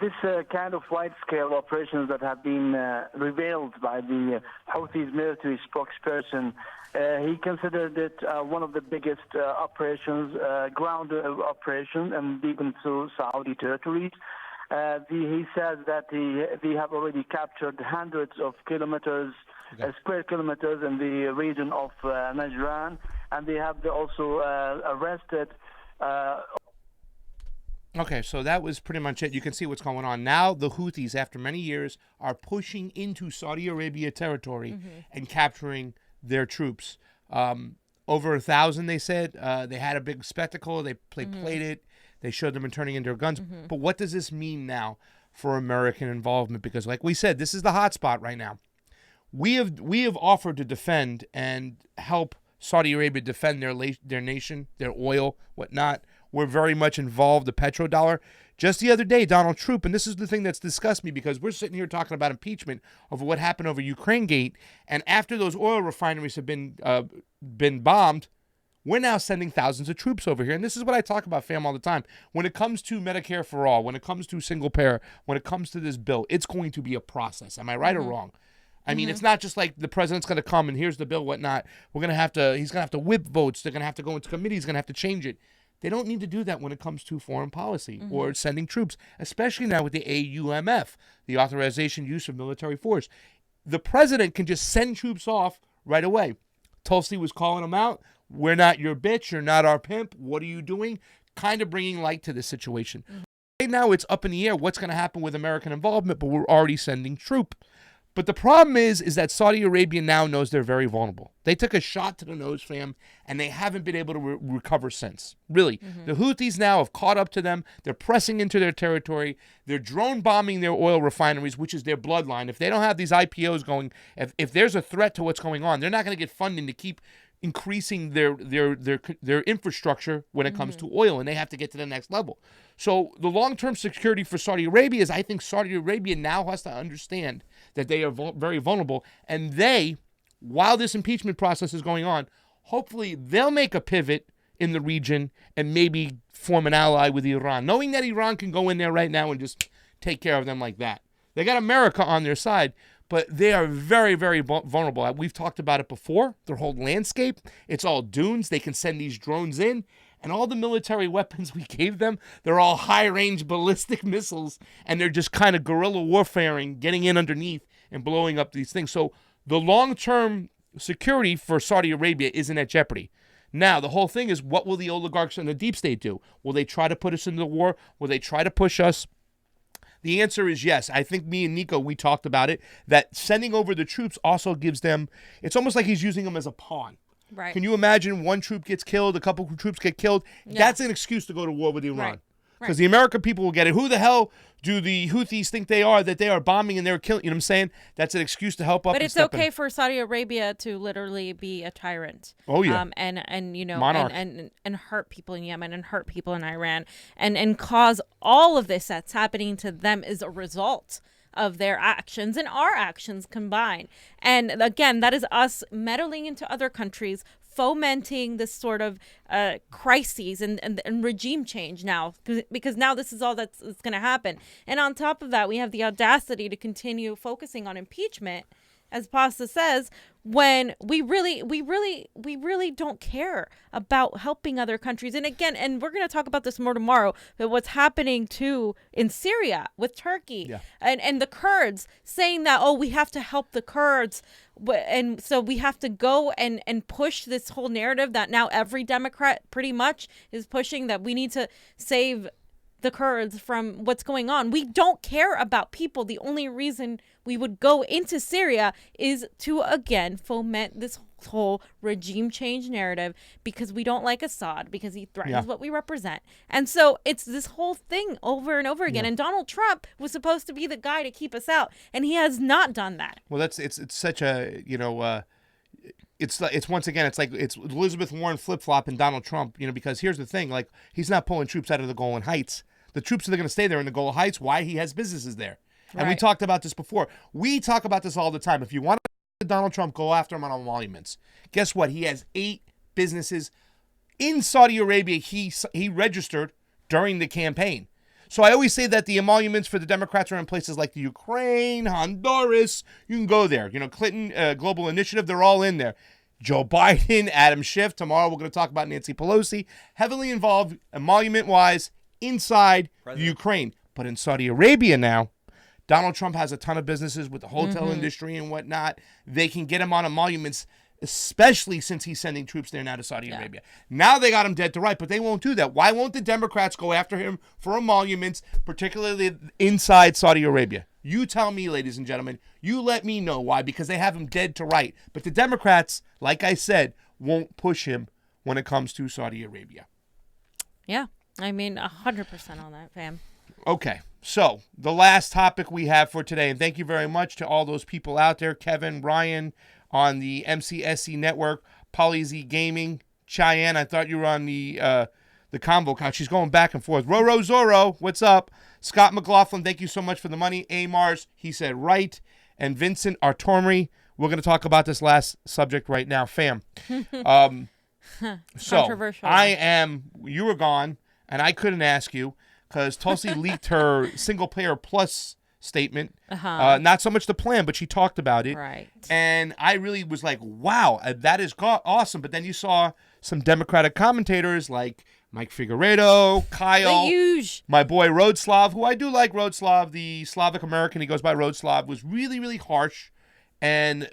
this kind of wide-scale operations that have been revealed by the Houthis military spokesperson, he considered it one of the biggest operations, ground operation, and even to Saudi territories. He says that they have already captured hundreds of kilometers, square kilometers in the region of Najran, and they have also arrested. Okay, so that was pretty much it. You can see what's going on. Now the Houthis, after many years, are pushing into Saudi Arabia territory and capturing their troops. Over 1,000, they said. They had a big spectacle. They played it. They showed them turning in their guns. But what does this mean now for American involvement? Because like we said, this is the hot spot right now. We have offered to defend and help Saudi Arabia defend their nation, their oil, whatnot. We're very much involved, the petrodollar. Just the other day, Donald Trump, and this is the thing that's disgusted me because we're sitting here talking about impeachment of what happened over Ukraine Gate, and after those oil refineries have been bombed, we're now sending thousands of troops over here. And this is what I talk about, fam, all the time. When it comes to Medicare for all, when it comes to single payer, when it comes to this bill, it's going to be a process. Am I right or wrong? I mean, it's not just like the president's going to come and here's the bill, whatnot. He's going to have to whip votes. They're going to have to go into committee. He's going to have to change it. They don't need to do that when it comes to foreign policy or sending troops, especially now with the AUMF, the Authorization Use of Military Force. The president can just send troops off right away. Tulsi was calling them out. We're not your bitch. You're not our pimp. What are you doing? Kind of bringing light to this situation. Right now, it's up in the air what's going to happen with American involvement, but we're already sending troops. But the problem is that Saudi Arabia now knows they're very vulnerable. They took a shot to the nose, fam, and they haven't been able to recover since. Really. The Houthis now have caught up to them. They're pressing into their territory. They're drone bombing their oil refineries, which is their bloodline. If they don't have these IPOs going, if there's a threat to what's going on, they're not going to get funding to keep increasing their infrastructure when it comes to oil, and they have to get to the next level. So the long-term security for Saudi Arabia is, I think Saudi Arabia now has to understand that they are very vulnerable, and they, while this impeachment process is going on, hopefully they'll make a pivot in the region and maybe form an ally with Iran, knowing that Iran can go in there right now and just take care of them like that. They got America on their side, but they are very, very vulnerable. We've talked about it before. Their whole landscape, it's all dunes. They can send these drones in. And all the military weapons we gave them, they're all high-range ballistic missiles. And they're just kind of guerrilla warfaring, getting in underneath and blowing up these things. So the long-term security for Saudi Arabia isn't at jeopardy. Now, the whole thing is, what will the oligarchs and the deep state do? Will they try to put us into the war? Will they try to push us? The answer is yes. I think me and Nico, we talked about it, that sending over the troops also gives them, it's almost like he's using them as a pawn. Right. Can you imagine one troop gets killed, a couple of troops get killed? Yeah. That's an excuse to go to war with Iran. Right. Because the American people will get it. Who the hell do the Houthis think they are, that they are bombing and they're killing? You know what I'm saying? That's an excuse to help up. But and it's step okay in. for Saudi Arabia to literally be a tyrant. Oh, yeah. And you know, Monarch. and hurt people in Yemen and hurt people in Iran and cause all of this that's happening to them is a result of their actions and our actions combined. And again, that is us meddling into other countries, fomenting this sort of crises and regime change now, because now this is all that's going to happen. And on top of that, we have the audacity to continue focusing on impeachment, as Pasta says, when we really don't care about helping other countries. And again, and we're going to talk about this more tomorrow, but what's happening too in Syria with Turkey and the Kurds saying that, oh, we have to help the Kurds. And so we have to go and push this whole narrative that now every Democrat pretty much is pushing, that we need to save the Kurds from what's going on. We don't care about people. The only reason we would go into Syria is to, again, foment this whole regime change narrative because we don't like Assad, because he threatens what we represent. And so it's this whole thing over and over again. And Donald Trump was supposed to be the guy to keep us out, and he has not done that. Well, it's such a, it's once again, it's like it's Elizabeth Warren flip-flop and Donald Trump, because here's the thing, like, he's not pulling troops out of the Golan Heights. The troops are going to stay there in the Golan Heights. Why? He has businesses there. And we talked about this before. We talk about this all the time. If you want Donald Trump, go after him on emoluments. Guess what? He has 8 businesses in Saudi Arabia he registered during the campaign. So I always say that the emoluments for the Democrats are in places like the Ukraine, Honduras. You can go there. Clinton, Global Initiative, they're all in there. Joe Biden, Adam Schiff. Tomorrow we're going to talk about Nancy Pelosi. Heavily involved emolument-wise inside the Ukraine. But in Saudi Arabia now, Donald Trump has a ton of businesses with the hotel industry and whatnot. They can get him on emoluments, especially since he's sending troops there now to Saudi Arabia. Now they got him dead to right, but they won't do that. Why won't the Democrats go after him for emoluments, particularly inside Saudi Arabia? You tell me, ladies and gentlemen. You let me know why, because they have him dead to right. But the Democrats, like I said, won't push him when it comes to Saudi Arabia. Yeah, I mean, 100% on that, fam. Okay, so the last topic we have for today, and thank you very much to all those people out there, Kevin, Ryan on the MCSC network, PolyZ Gaming, Cheyenne, I thought you were on the CONVO couch. She's going back and forth. Roro Zorro, what's up? Scott McLaughlin, thank you so much for the money. Amars, he said right. And Vincent Artormri, we're going to talk about this last subject right now, fam. So you were gone, and I couldn't ask you, because Tulsi leaked her single-payer plus statement. Not so much the plan, but she talked about it. Right. And I really was like, wow, that is awesome. But then you saw some Democratic commentators like Mike Figueredo, Kyle, my boy Roadslav, who I do like Roadslav, the Slavic American, he goes by Roadslav, was really, really harsh and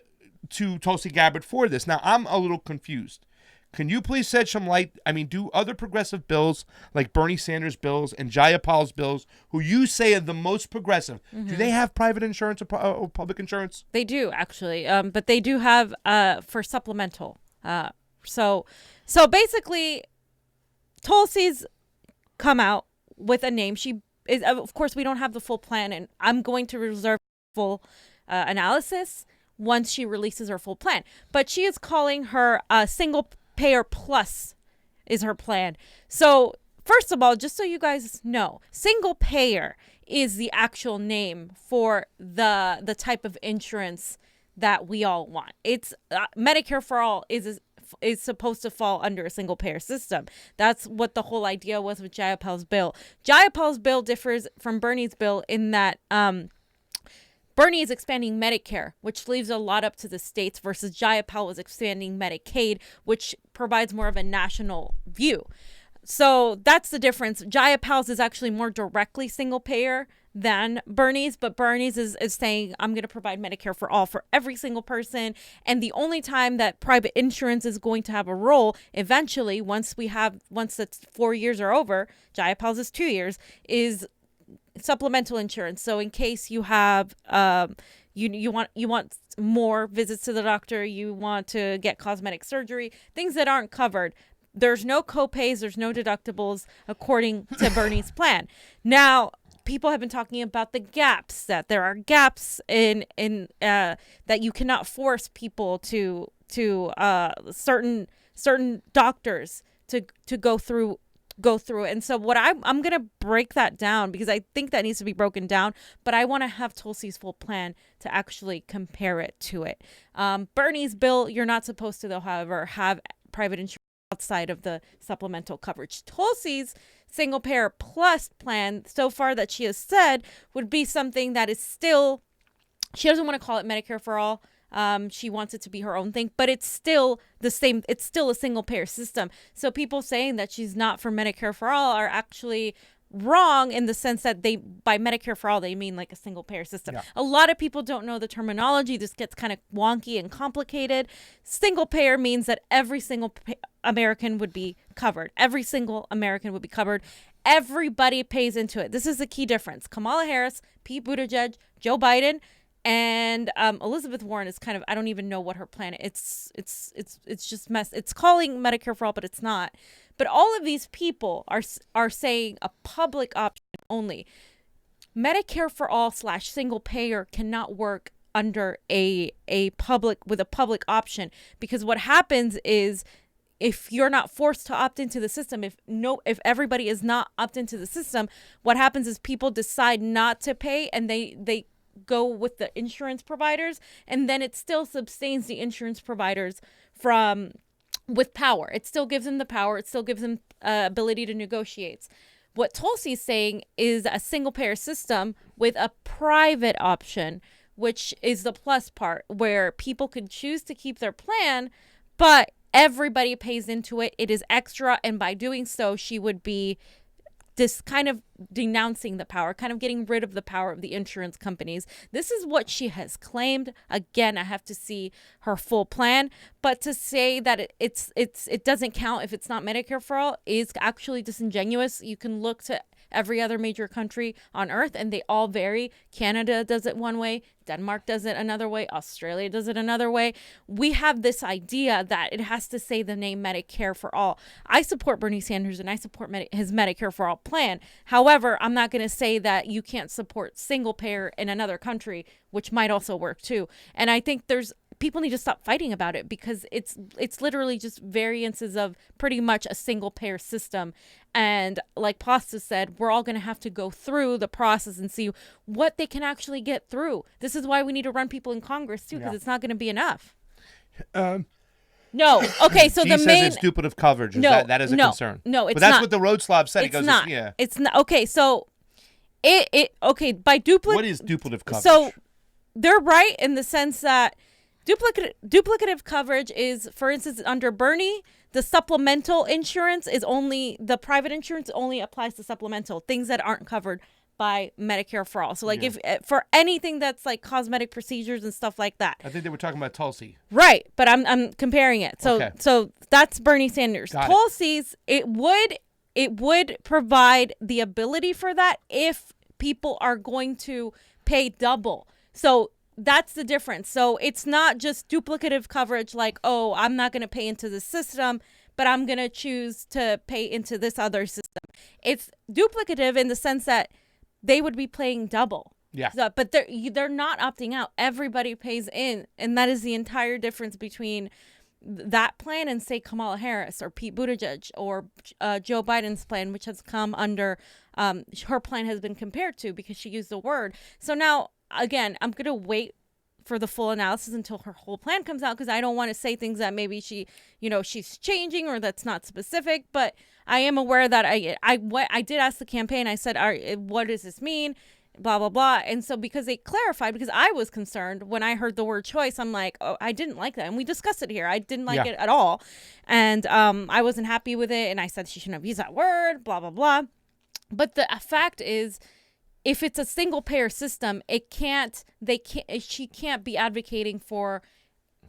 to Tulsi Gabbard for this. Now, I'm a little confused. Can you please shed some light? I mean, do other progressive bills like Bernie Sanders' bills and Jayapal's bills, who you say are the most progressive, do they have private insurance or public insurance? They do, actually. But they do have for supplemental. So basically, Tulsi's come out with a name. She is, of course, we don't have the full plan, and I'm going to reserve full analysis once she releases her full plan. But she is calling her single payer plus is her plan. So first of all, just so you guys know, single payer is the actual name for the type of insurance that we all want. It's Medicare for all is supposed to fall under a single payer system. That's what the whole idea was with Jayapal's bill. Jayapal's bill differs from Bernie's bill in that Bernie is expanding Medicare, which leaves a lot up to the states, versus Jayapal was expanding Medicaid, which provides more of a national view. So that's the difference. Jayapal's is actually more directly single payer than Bernie's, but Bernie's is saying, I'm going to provide Medicare for all, for every single person. And the only time that private insurance is going to have a role eventually, once it's 4 years are over, Jayapal's is 2 years, is supplemental insurance. So in case you have you want more visits to the doctor, you want to get cosmetic surgery, things that aren't covered. There's no copays, there's no deductibles according to Bernie's plan. Now, people have been talking about the gaps, that there are gaps in that you cannot force people to certain doctors to go through it. And so what I'm going to break that down, because I think that needs to be broken down, but I want to have Tulsi's full plan to actually compare it to it. Bernie's bill, you're not supposed to, though, however, have private insurance outside of the supplemental coverage. Tulsi's single payer plus plan, so far that she has said, would be something that is still, she doesn't want to call it Medicare for all. She wants it to be her own thing, but it's still the same. It's still a single payer system. So people saying that she's not for Medicare for all are actually wrong, in the sense that by Medicare for all, they mean like a single payer system. Yeah. A lot of people don't know the terminology. This gets kind of wonky and complicated. Single payer means that every single American would be covered. Every single American would be covered. Everybody pays into it. This is the key difference. Kamala Harris, Pete Buttigieg, Joe Biden, and Elizabeth Warren is kind of, I don't even know what her plan is. It's just mess. It's calling Medicare for all, but it's not. But all of these people are saying a public option only. Medicare for all / single payer cannot work under a public option, because what happens is, if you're not forced to opt into the system, if everybody is not opt into the system, what happens is people decide not to pay, and they go with the insurance providers, and then it still sustains the insurance providers with power. It still gives them the power. It still gives them ability to negotiate. What Tulsi's saying is a single payer system with a private option, which is the plus part, where people can choose to keep their plan, but everybody pays into it. It is extra, and by doing so, she would be this kind of denouncing the power, kind of getting rid of the power of the insurance companies. This is what she has claimed. Again, I have to see her full plan, but to say that it doesn't count if it's not Medicare for all is actually disingenuous. You can look to every other major country on earth, and they all vary. Canada does it one way, Denmark does it another way, Australia does it another way. We have this idea that it has to say the name Medicare for all. I support Bernie Sanders, and I support his Medicare for all plan. However, I'm not going to say that you can't support single payer in another country, which might also work too. And I think people need to stop fighting about it, because it's literally just variances of pretty much a single payer system. And like Pasta said, we're all going to have to go through the process and see what they can actually get through. This is why we need to run people in Congress too, because it's not going to be enough. No. Okay, so the main... it's duplicative coverage. That is a concern. No, it's not. But that's what the Road Slob said. It's not. Yeah. It's not. Okay, so by duplicative... What is duplicative coverage? So they're right in the sense that duplicative coverage is, for instance, under Bernie, the supplemental insurance is only, the private insurance only applies to supplemental, things that aren't covered by Medicare for all. So like if for anything that's like cosmetic procedures and stuff like that. I think they were talking about Tulsi. Right, but I'm comparing it. So so that's Bernie Sanders. Tulsi's, it would provide the ability for that if people are going to pay double. So that's the difference. So it's not just duplicative coverage like, oh, I'm not going to pay into the system, but I'm going to choose to pay into this other system. It's duplicative in the sense that they would be paying double. Yeah. So, but they're not opting out. Everybody pays in. And that is the entire difference between that plan and, say, Kamala Harris or Pete Buttigieg or Joe Biden's plan, which has come under, her plan has been compared to, because she used the word. So now, again, I'm going to wait for the full analysis until her whole plan comes out, because I don't want to say things that maybe she's changing or that's not specific. But I am aware that I did ask the campaign. I said, what does this mean? Blah, blah, blah. And so because they clarified, because I was concerned when I heard the word choice, I'm like, oh, I didn't like that. And we discussed it here. I didn't like it at all. And I wasn't happy with it. And I said she shouldn't have used that word, blah, blah, blah. But the fact is, if it's a single payer system, she can't be advocating for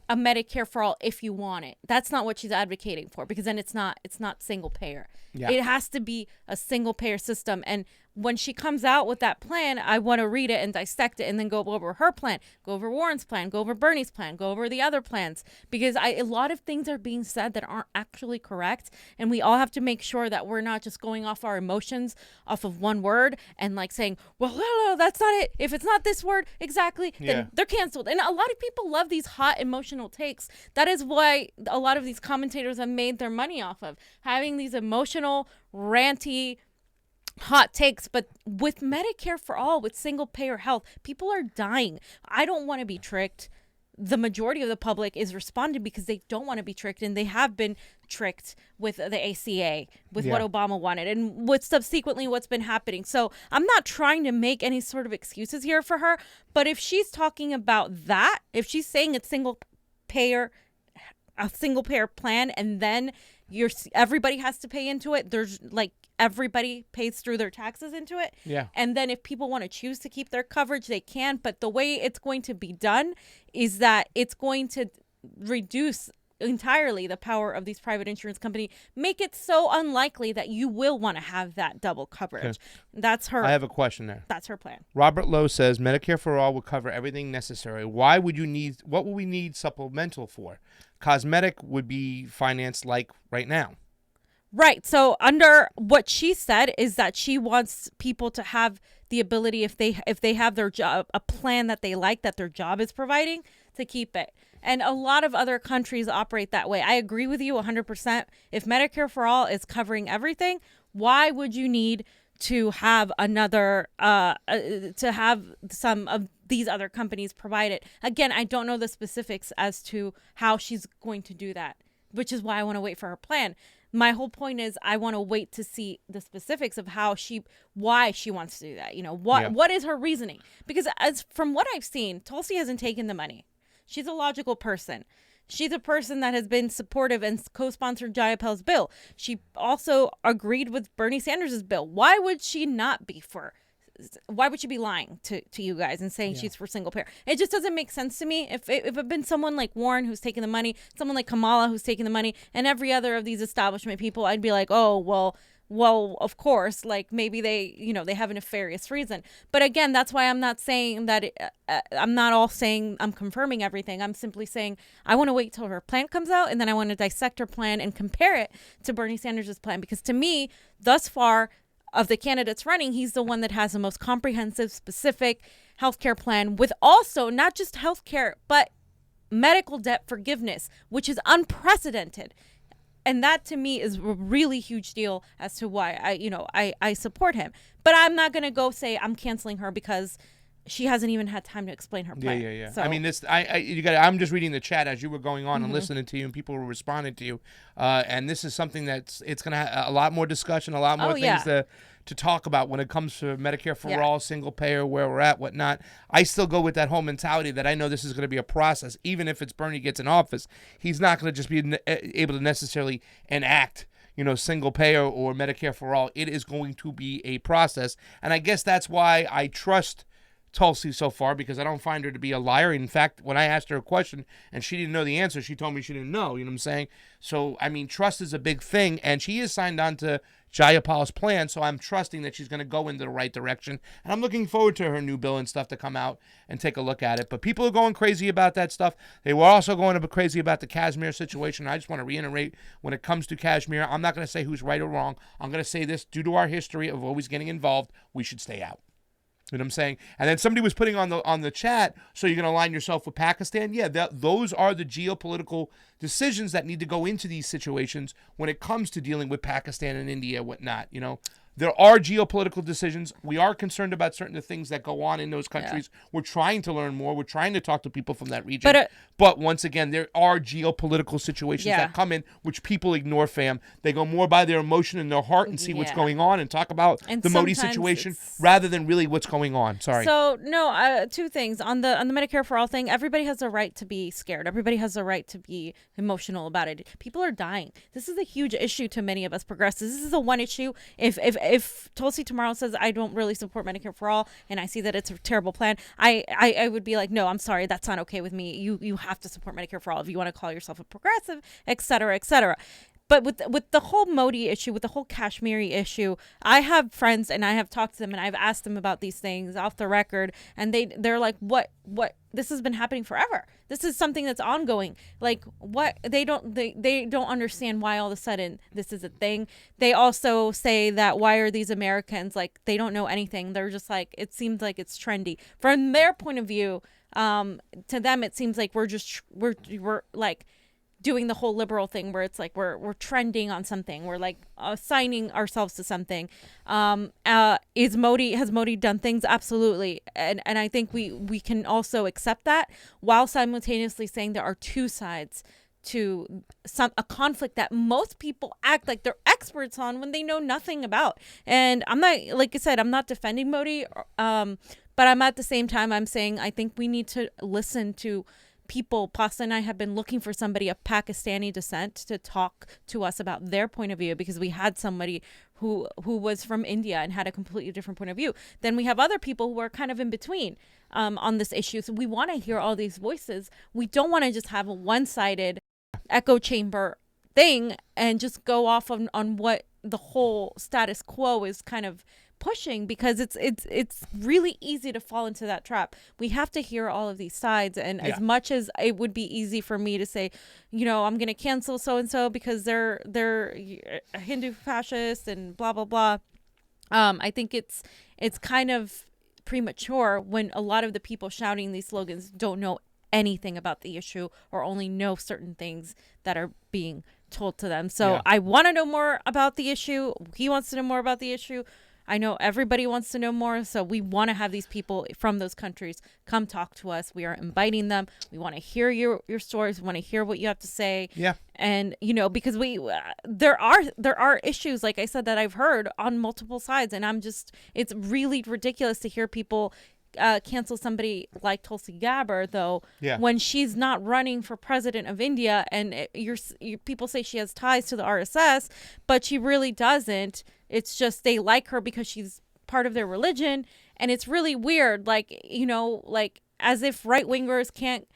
a Medicare for all if you want it. That's not what she's advocating for, because then it's not single payer. Yeah. It has to be a single payer system. And when she comes out with that plan, I want to read it and dissect it and then go over her plan, go over Warren's plan, go over Bernie's plan, go over the other plans, because a lot of things are being said that aren't actually correct. And we all have to make sure that we're not just going off our emotions off of one word and like saying, well, no, that's not it. If it's not this word exactly, then they're canceled. And a lot of people love these hot emotional takes. That is why a lot of these commentators have made their money off of having these emotional, ranty, hot takes. But with Medicare for all, with single payer health, people are dying. I don't want to be tricked. The majority of the public is responding because they don't want to be tricked, and they have been tricked with the ACA, with what Obama wanted, and with subsequently what's been happening. So I'm not trying to make any sort of excuses here for her, but if she's talking about that, if she's saying it's a single payer plan, and then everybody has to pay into it, there's like everybody pays through their taxes into it. Yeah. And then if people want to choose to keep their coverage, they can. But the way it's going to be done is that it's going to reduce entirely the power of these private insurance companies, make it so unlikely that you will want to have that double coverage. Okay. That's her. I have a question there. That's her plan. Robert Lowe says Medicare for all will cover everything necessary. What would we need supplemental for? Cosmetic would be financed like right now. Right. So under what she said is that she wants people to have the ability, if they have their job, a plan that they like, that their job is providing, to keep it. And a lot of other countries operate that way. I agree with you 100%. If Medicare for all is covering everything, why would you need to have to have some of these other companies provide it? Again, I don't know the specifics as to how she's going to do that, which is why I want to wait for her plan. My whole point is I want to wait to see the specifics of why she wants to do that. What is her reasoning? Because as from what I've seen, Tulsi hasn't taken the money. She's a logical person. She's a person that has been supportive and co-sponsored Jayapal's bill. She also agreed with Bernie Sanders' bill. Why would she not be for? Why would she be lying to you guys and saying she's for single payer? It just doesn't make sense to me. If it had been someone like Warren who's taking the money, someone like Kamala who's taking the money, and every other of these establishment people, I'd be like, oh, well, of course, like maybe they have a nefarious reason. But again, that's why I'm not saying that I'm not all saying I'm confirming everything. I'm simply saying I want to wait till her plan comes out, and then I want to dissect her plan and compare it to Bernie Sanders' plan, because to me, thus far, of the candidates running, he's the one that has the most comprehensive, specific healthcare plan, with also not just healthcare, but medical debt forgiveness, which is unprecedented. And that to me is a really huge deal as to why I support him. But I'm not going to go say I'm canceling her because she hasn't even had time to explain her plan. Yeah. So, I mean, I'm just reading the chat as you were going on and listening to you, and people were responding to you. And this is something it's going to have a lot more discussion, a lot more things to talk about when it comes to Medicare for all, single payer, where we're at, whatnot. I still go with that whole mentality that I know this is going to be a process. Even if it's Bernie gets in office, he's not going to just be able to necessarily enact single payer or Medicare for all. It is going to be a process. And I guess that's why I trust Tulsi so far, because I don't find her to be a liar. In fact, when I asked her a question and she didn't know the answer, she told me she didn't know. You know what I'm saying? So, I mean, trust is a big thing, and she is signed on to Jayapal's plan, so I'm trusting that she's going to go in the right direction. And I'm looking forward to her new bill and stuff to come out and take a look at it. But people are going crazy about that stuff. They were also going crazy about the Kashmir situation. I just want to reiterate, when it comes to Kashmir, I'm not going to say who's right or wrong. I'm going to say this: due to our history of always getting involved, we should stay out. You know what I'm saying? And then somebody was putting on the chat, so you're going to align yourself with Pakistan? Yeah, those are the geopolitical decisions that need to go into these situations when it comes to dealing with Pakistan and India, whatnot. There are geopolitical decisions. We are concerned about certain things that go on in those countries. Yeah. We're trying to learn more. We're trying to talk to people from that region. But once again, there are geopolitical situations that come in which people ignore, fam. They go more by their emotion and their heart and see what's going on and talk about the Modi situation rather than really what's going on. Sorry. So, no, two things. On the Medicare for all thing, everybody has a right to be scared. Everybody has a right to be emotional about it. People are dying. This is a huge issue to many of us progressives. This is the one issue. If Tulsi tomorrow says I don't really support Medicare for all and I see that it's a terrible plan, I would be like, no, I'm sorry, that's not okay with me. You have to support Medicare for all if you want to call yourself a progressive, et cetera, et cetera. But with the whole Modi issue, with the whole Kashmiri issue, I have friends and I have talked to them and I've asked them about these things off the record, and they're like, what? This has been happening forever. This is something that's ongoing. Like, what? They don't understand why all of a sudden this is a thing. They also say that why are these Americans, like, they don't know anything. They're just like, it seems like it's trendy from their point of view. To them, it seems like we're like doing the whole liberal thing where it's like we're trending on something. We're like assigning ourselves to something. Has Modi done things? Absolutely. And I think we can also accept that while simultaneously saying there are two sides to a conflict that most people act like they're experts on when they know nothing about. And I'm not, like I said, I'm not defending Modi, but I'm at the same time, I'm saying I think we need to listen to people. Pasta and I have been looking for somebody of Pakistani descent to talk to us about their point of view, because we had somebody who was from India and had a completely different point of view. Then we have other people who are kind of in between on this issue. So we want to hear all these voices. We don't want to just have a one-sided echo chamber thing and just go off on what the whole status quo is kind of pushing, because it's really easy to fall into that trap. We have to hear all of these sides, and as much as it would be easy for me to say, you know, I'm going to cancel so and so because they're a Hindu fascist and blah blah blah, I think it's kind of premature when a lot of the people shouting these slogans don't know anything about the issue or only know certain things that are being told to them. So I want to know more about the issue. He wants to know more about the issue. I know everybody wants to know more, so we want to have these people from those countries come talk to us. We are inviting them. We want to hear your stories. We want to hear what you have to say. Yeah. And, you know, because there are issues, like I said, that I've heard on multiple sides, and it's really ridiculous to hear people cancel somebody like Tulsi Gabbard, though, when she's not running for president of India, and people say she has ties to the RSS, but she really doesn't. It's just they like her because she's part of their religion, and it's really weird. Like, you know, like as if right-wingers can't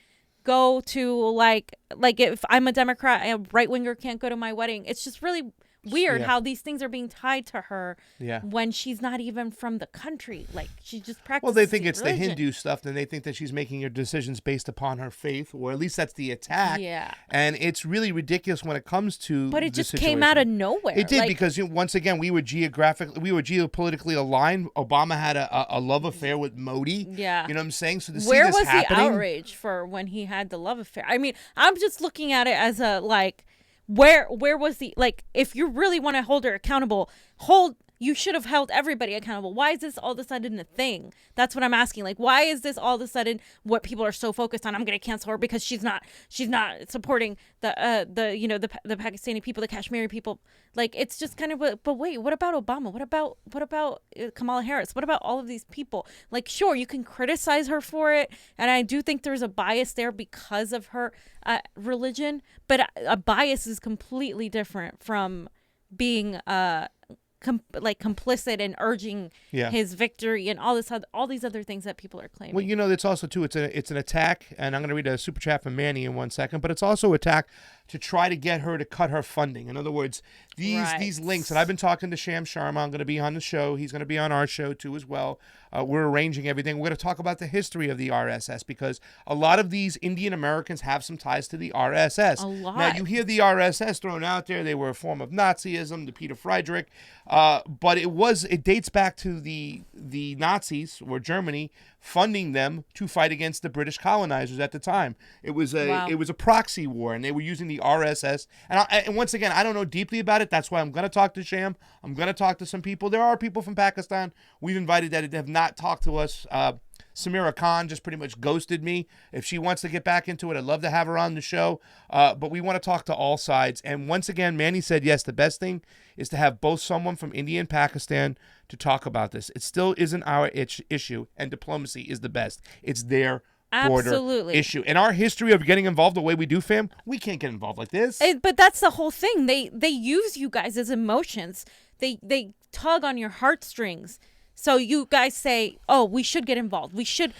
go to like if I'm a Democrat, a right-winger can't go to my wedding. It's just really weird how these things are being tied to her when she's not even from the country. Like, she just practices. Well, they think it's religion. the Hindu stuff, then they think that she's making her decisions based upon her faith, or at least that's the attack. Yeah. And it's really ridiculous when it comes to But it just came out of nowhere. It did, because once again, we were geopolitically aligned. Obama had a love affair with Modi. Yeah. You know what I'm saying? So to Where see this was happening, the outrage for when he had the love affair? I mean, I'm just looking at it as a, like, where was the, like, if you really want to hold her accountable, you should have held everybody accountable. Why is this all of a sudden a thing? That's what I'm asking. Like, why is this all of a sudden what people are so focused on? I'm going to cancel her because she's not supporting the Pakistani people, the Kashmiri people. Like, it's just kind of, but wait, what about Obama? What about Kamala Harris? What about all of these people? Like, sure, you can criticize her for it, and I do think there's a bias there because of her religion, but a bias is completely different from being complicit in urging his victory and all these other things that people are claiming. Well, you know, it's also too, it's an attack, and I'm going to read a super chat from Manny in 1 second, but it's also an attack to try to get her to cut her funding. In other words, these links, and I've been talking to Sham Sharma. I'm going to be on the show. He's going to be on our show too as well. We're arranging everything. We're going to talk about the history of the RSS, because a lot of these Indian Americans have some ties to the RSS. A lot. Now, you hear the RSS thrown out there. They were a form of Nazism, the Peter Friedrich, but it dates back to the Nazis, or Germany, funding them to fight against the British colonizers at the time. It was a proxy war, and they were using the RSS. And once again, I don't know deeply about it. That's why I'm going to talk to Sham. I'm going to talk to some people. There are people from Pakistan we've invited that have not talked to us. Samira Khan just pretty much ghosted me. If she wants to get back into it, I'd love to have her on the show. But we want to talk to all sides. And once again, Manny said, yes, the best thing is to have both someone from India and Pakistan to talk about this. It still isn't our issue, and diplomacy is the best. It's their border issue. In our history of getting involved the way we do, fam, we can't get involved like this. But that's the whole thing. They use you guys as emotions. They tug on your heartstrings. So you guys say, "Oh, we should get involved. We should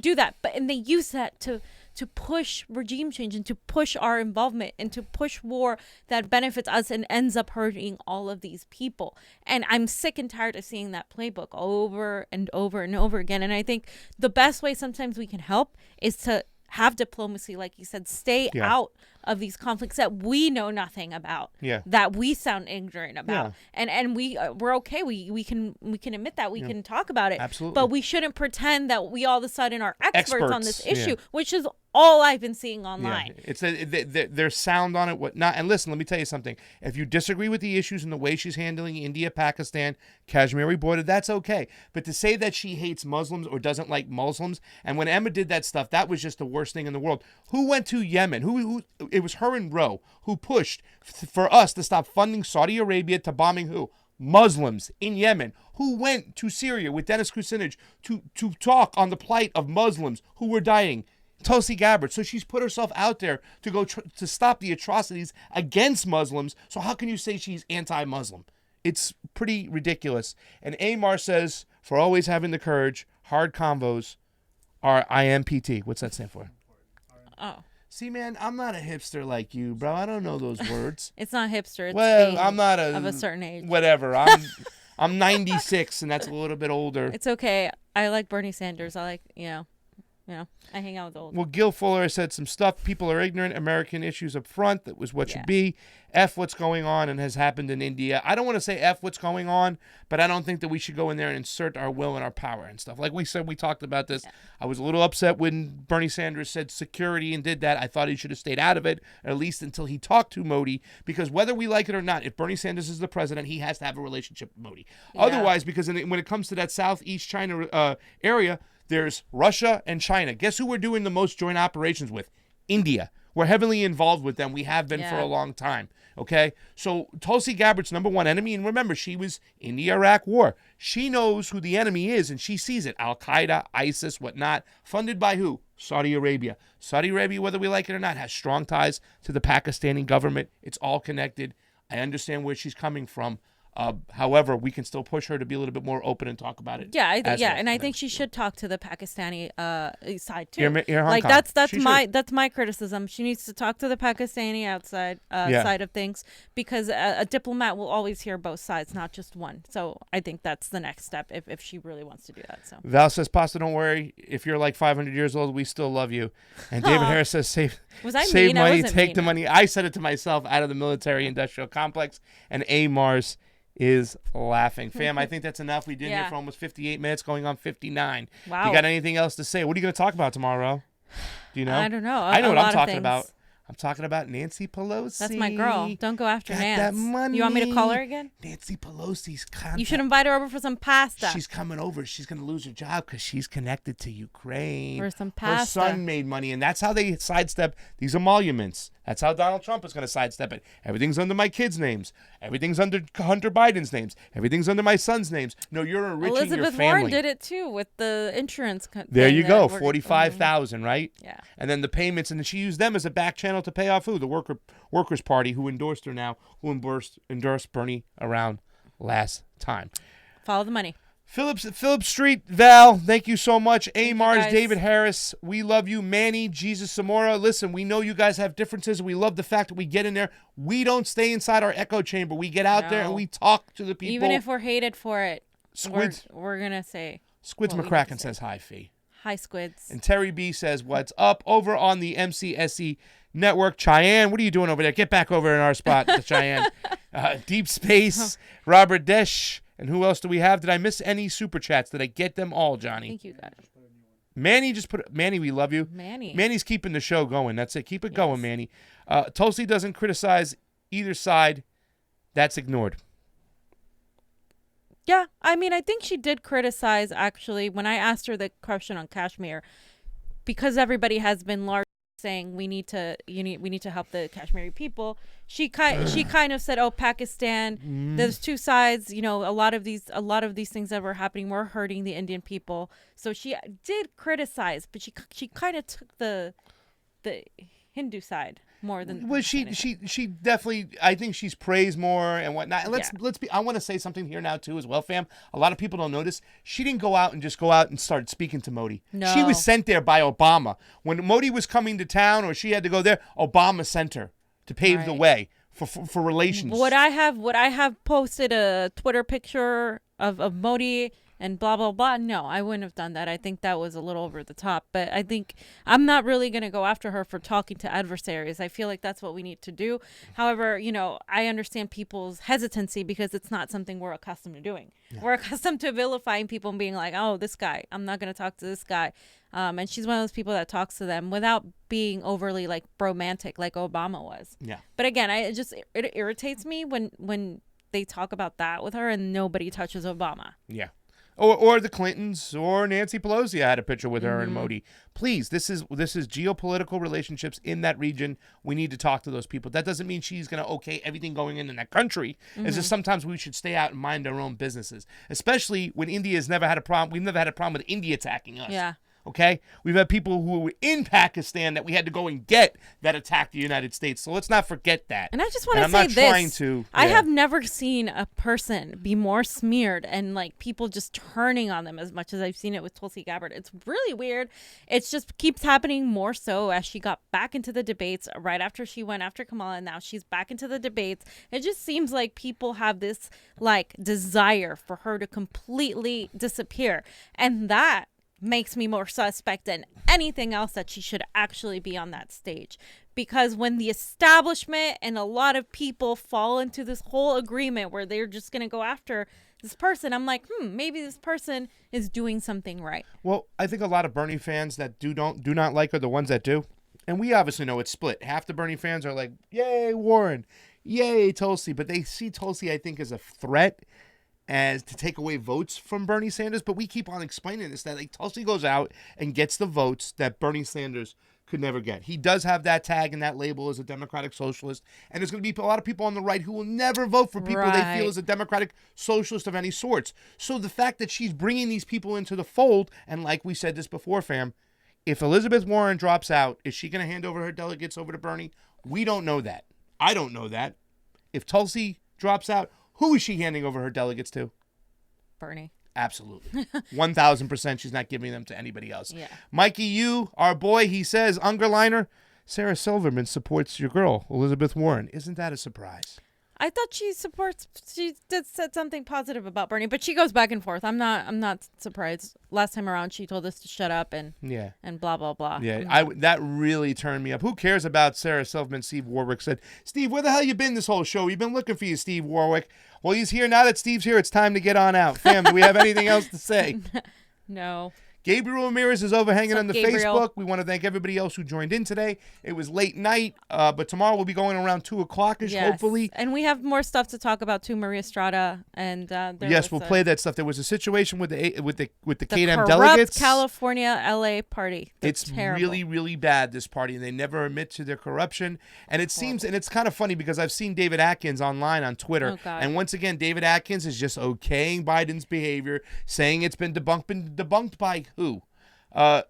do that." And they use that to to push regime change and to push our involvement and to push war that benefits us and ends up hurting all of these people. And I'm sick and tired of seeing that playbook over and over and over again. And I think the best way sometimes we can help is to have diplomacy, like you said, stay out of these conflicts that we know nothing about, that we sound ignorant about, and we're okay. We can admit that, we can talk about it, absolutely. But we shouldn't pretend that we all of a sudden are experts on this issue, yeah. which is all I've been seeing online. Yeah. It's they're sound on it, whatnot. And listen, let me tell you something. If you disagree with the issues and the way she's handling India, Pakistan, Kashmiri border, that's okay. But to say that she hates Muslims or doesn't like Muslims, and when Emma did that stuff, that was just the worst thing in the world. Who went to Yemen? Who it was her and Roe who pushed for us to stop funding Saudi Arabia to bombing who? Muslims in Yemen. Who went to Syria with Dennis Kucinich to talk on the plight of Muslims who were dying? Tulsi Gabbard. So she's put herself out there to go to stop the atrocities against Muslims. So how can you say she's anti-Muslim? It's pretty ridiculous. And Amar says, for always having the courage, hard convos are IMPT. What's that stand for? Oh. See, man, I'm not a hipster like you, bro. I don't know those words. It's not hipster. It's well, I'm not of a certain age. Whatever. I'm 96, and that's a little bit older. It's okay. I like Bernie Sanders. I like, I hang out with old. Well, Gil Fuller said some stuff. People are ignorant. American issues up front. That was what should be. F what's going on and has happened in India. I don't want to say F what's going on, but I don't think that we should go in there and insert our will and our power and stuff. Like we said, we talked about this. Yeah. I was a little upset when Bernie Sanders said security and did that. I thought he should have stayed out of it, at least until he talked to Modi, because whether we like it or not, if Bernie Sanders is the president, he has to have a relationship with Modi. Yeah. Otherwise, because when it comes to that Southeast China area, there's Russia and China. Guess who we're doing the most joint operations with? India. We're heavily involved with them. We have been for a long time. Okay? So Tulsi Gabbard's number one enemy. And remember, she was in the Iraq war. She knows who the enemy is, and she sees it. Al-Qaeda, ISIS, whatnot. Funded by who? Saudi Arabia. Saudi Arabia, whether we like it or not, has strong ties to the Pakistani government. It's all connected. I understand where she's coming from. However, we can still push her to be a little bit more open and talk about it. Yeah, and I think she should talk to the Pakistani side too. Like that's my criticism. She needs to talk to the Pakistani side of things, because a diplomat will always hear both sides, not just one. So I think that's the next step if she really wants to do that. So Val says, "Pasta, don't worry. If you're like 500 years old, we still love you." And David Harris says, "Save money, take the money." I said it to myself out of the military-industrial complex, and Mars is laughing. Fam, I think that's enough. We've been here for almost 58 minutes, going on 59. Wow. You got anything else to say? What are you going to talk about tomorrow? Do you know? I don't know. I know what I'm talking about. I'm talking about Nancy Pelosi. That's my girl. Don't go after Got Nance. that money. You want me to call her again? Nancy Pelosi's contact. You should invite her over for some pasta. She's coming over. She's going to lose her job because she's connected to Ukraine. For some pasta. Her son made money, and that's how they sidestep these emoluments. That's how Donald Trump is going to sidestep it. Everything's under my kids' names. Everything's under Hunter Biden's names. Everything's under my son's names. No, you're enriching your family. Elizabeth Warren did it too with the insurance company. There you go, $45,000, right? Yeah. And then the payments, and then she used them as a back channel to pay off who? The Workers' Party, who endorsed her now, who endorsed Bernie around last time. Follow the money. Phillips Street, Val, thank you so much. Mars, guys. David Harris, we love you. Manny, Jesus Zamora, listen, we know you guys have differences. We love the fact that we get in there. We don't stay inside our echo chamber. We get out there and we talk to the people. Even if we're hated for it, Squids, we're going to say. Squids McCracken says hi, Fee. Hi, Squids. And Terry B says, what's up over on the MCSE network? Cheyenne, what are you doing over there? Get back over in our spot, the Cheyenne. Deep Space, Robert Desh. And who else do we have? Did I miss any super chats? Did I get them all, Johnny? I think you got it. Manny, we love you. Manny's keeping the show going. That's it. Keep it going, Manny. Tulsi doesn't criticize either side. That's ignored. Yeah, I mean, I think she did criticize, actually, when I asked her the question on Kashmir, because everybody has been largely saying we need to help the Kashmiri people. She kind of said, "Oh, Pakistan, there's two sides. You know, a lot of these things that were happening were hurting the Indian people." So she did criticize, but she kind of took the Hindu side. more than. Well, she definitely. I think she's praised more and whatnot. And let's be. I want to say something here now too as well, fam. A lot of people don't notice. She didn't go out and start speaking to Modi. No. She was sent there by Obama when Modi was coming to town, or she had to go there. Obama sent her to pave the way for relations. Would I have posted a Twitter picture of Modi and blah blah blah? No, I wouldn't have done that. I think that was a little over the top. But I think I'm not really going to go after her for talking to adversaries. I feel like that's what we need to do. However, I understand people's hesitancy because it's not something we're accustomed to doing. Yeah. We're accustomed to vilifying people and being like, oh, this guy, I'm not going to talk to this guy. And she's one of those people that talks to them without being overly like romantic like Obama was. Yeah. But again, it irritates me when they talk about that with her and nobody touches Obama. Yeah. Or the Clintons or Nancy Pelosi. I had a picture with her and Modi. Please, this is geopolitical relationships in that region. We need to talk to those people. That doesn't mean she's going to okay everything going in that country. It's just sometimes we should stay out and mind our own businesses, especially when India has never had a problem. We've never had a problem with India attacking us. Yeah. Okay? We've had people who were in Pakistan that we had to go and get that attacked the United States. So let's not forget that. And I just want to say this. I have never seen a person be more smeared and like people just turning on them as much as I've seen it with Tulsi Gabbard. It's really weird. It just keeps happening more so as she got back into the debates right after she went after Kamala. And now she's back into the debates. It just seems like people have this like desire for her to completely disappear. And that makes me more suspect than anything else that she should actually be on that stage. Because when the establishment and a lot of people fall into this whole agreement where they're just going to go after this person, I'm like, maybe this person is doing something right. Well, I think a lot of Bernie fans that do not like her, the ones that do, and we obviously know it's split. Half the Bernie fans are like, yay, Warren, yay, Tulsi. But they see Tulsi, I think, as a threat as to take away votes from Bernie Sanders. But we keep on explaining this, that like Tulsi goes out and gets the votes that Bernie Sanders could never get. He does have that tag and that label as a Democratic Socialist. And there's going to be a lot of people on the right who will never vote for people they feel is a Democratic Socialist of any sorts. So the fact that she's bringing these people into the fold, and like we said this before, fam, if Elizabeth Warren drops out, is she going to hand over her delegates over to Bernie? We don't know that. I don't know that. If Tulsi drops out, who is she handing over her delegates to? Bernie. Absolutely. 1,000% she's not giving them to anybody else. Yeah. Mikey Yu, our boy, he says, Ungerliner, Sarah Silverman supports your girl, Elizabeth Warren. Isn't that a surprise? I thought she said something positive about Bernie, but she goes back and forth. I'm not surprised. Last time around, she told us to shut up and blah blah blah. Yeah, that really turned me up. Who cares about Sarah Silverman? Steve Warwick said, "Steve, where the hell you been this whole show? We've been looking for you, Steve Warwick." Well, he's here now. That Steve's here. It's time to get on out, fam. Do we have anything else to say? No. Gabriel Ramirez is over hanging on the Gabriel? Facebook. We want to thank everybody else who joined in today. It was late night, but tomorrow we'll be going around 2 o'clock-ish, hopefully. And we have more stuff to talk about too, Maria Estrada. And yes, we'll play that stuff. There was a situation with the KM corrupt delegates. California LA party. It's terrible. really, really bad, this party, and they never admit to their corruption. And it seems, and it's kind of funny because I've seen David Atkins online on Twitter. Oh, God. And once again, David Atkins is just okaying Biden's behavior, saying it's been debunked. Been debunked by who? Go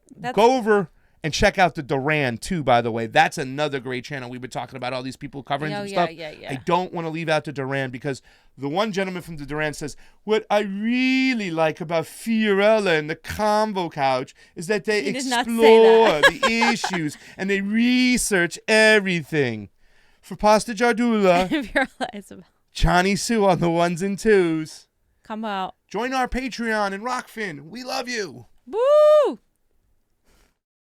over and check out the Duran too, by the way. That's another great channel. We've been talking about all these people covering some stuff. Yeah. I don't want to leave out the Duran because the one gentleman from the Duran says, what I really like about Fiorella and the CONVO couch is that they explore the issues and they research everything. For Pasta Jardula, Fiorella Isabel, Jonny Sue on the ones and twos. Come out. Join our Patreon and Rockfin. We love you. Woo!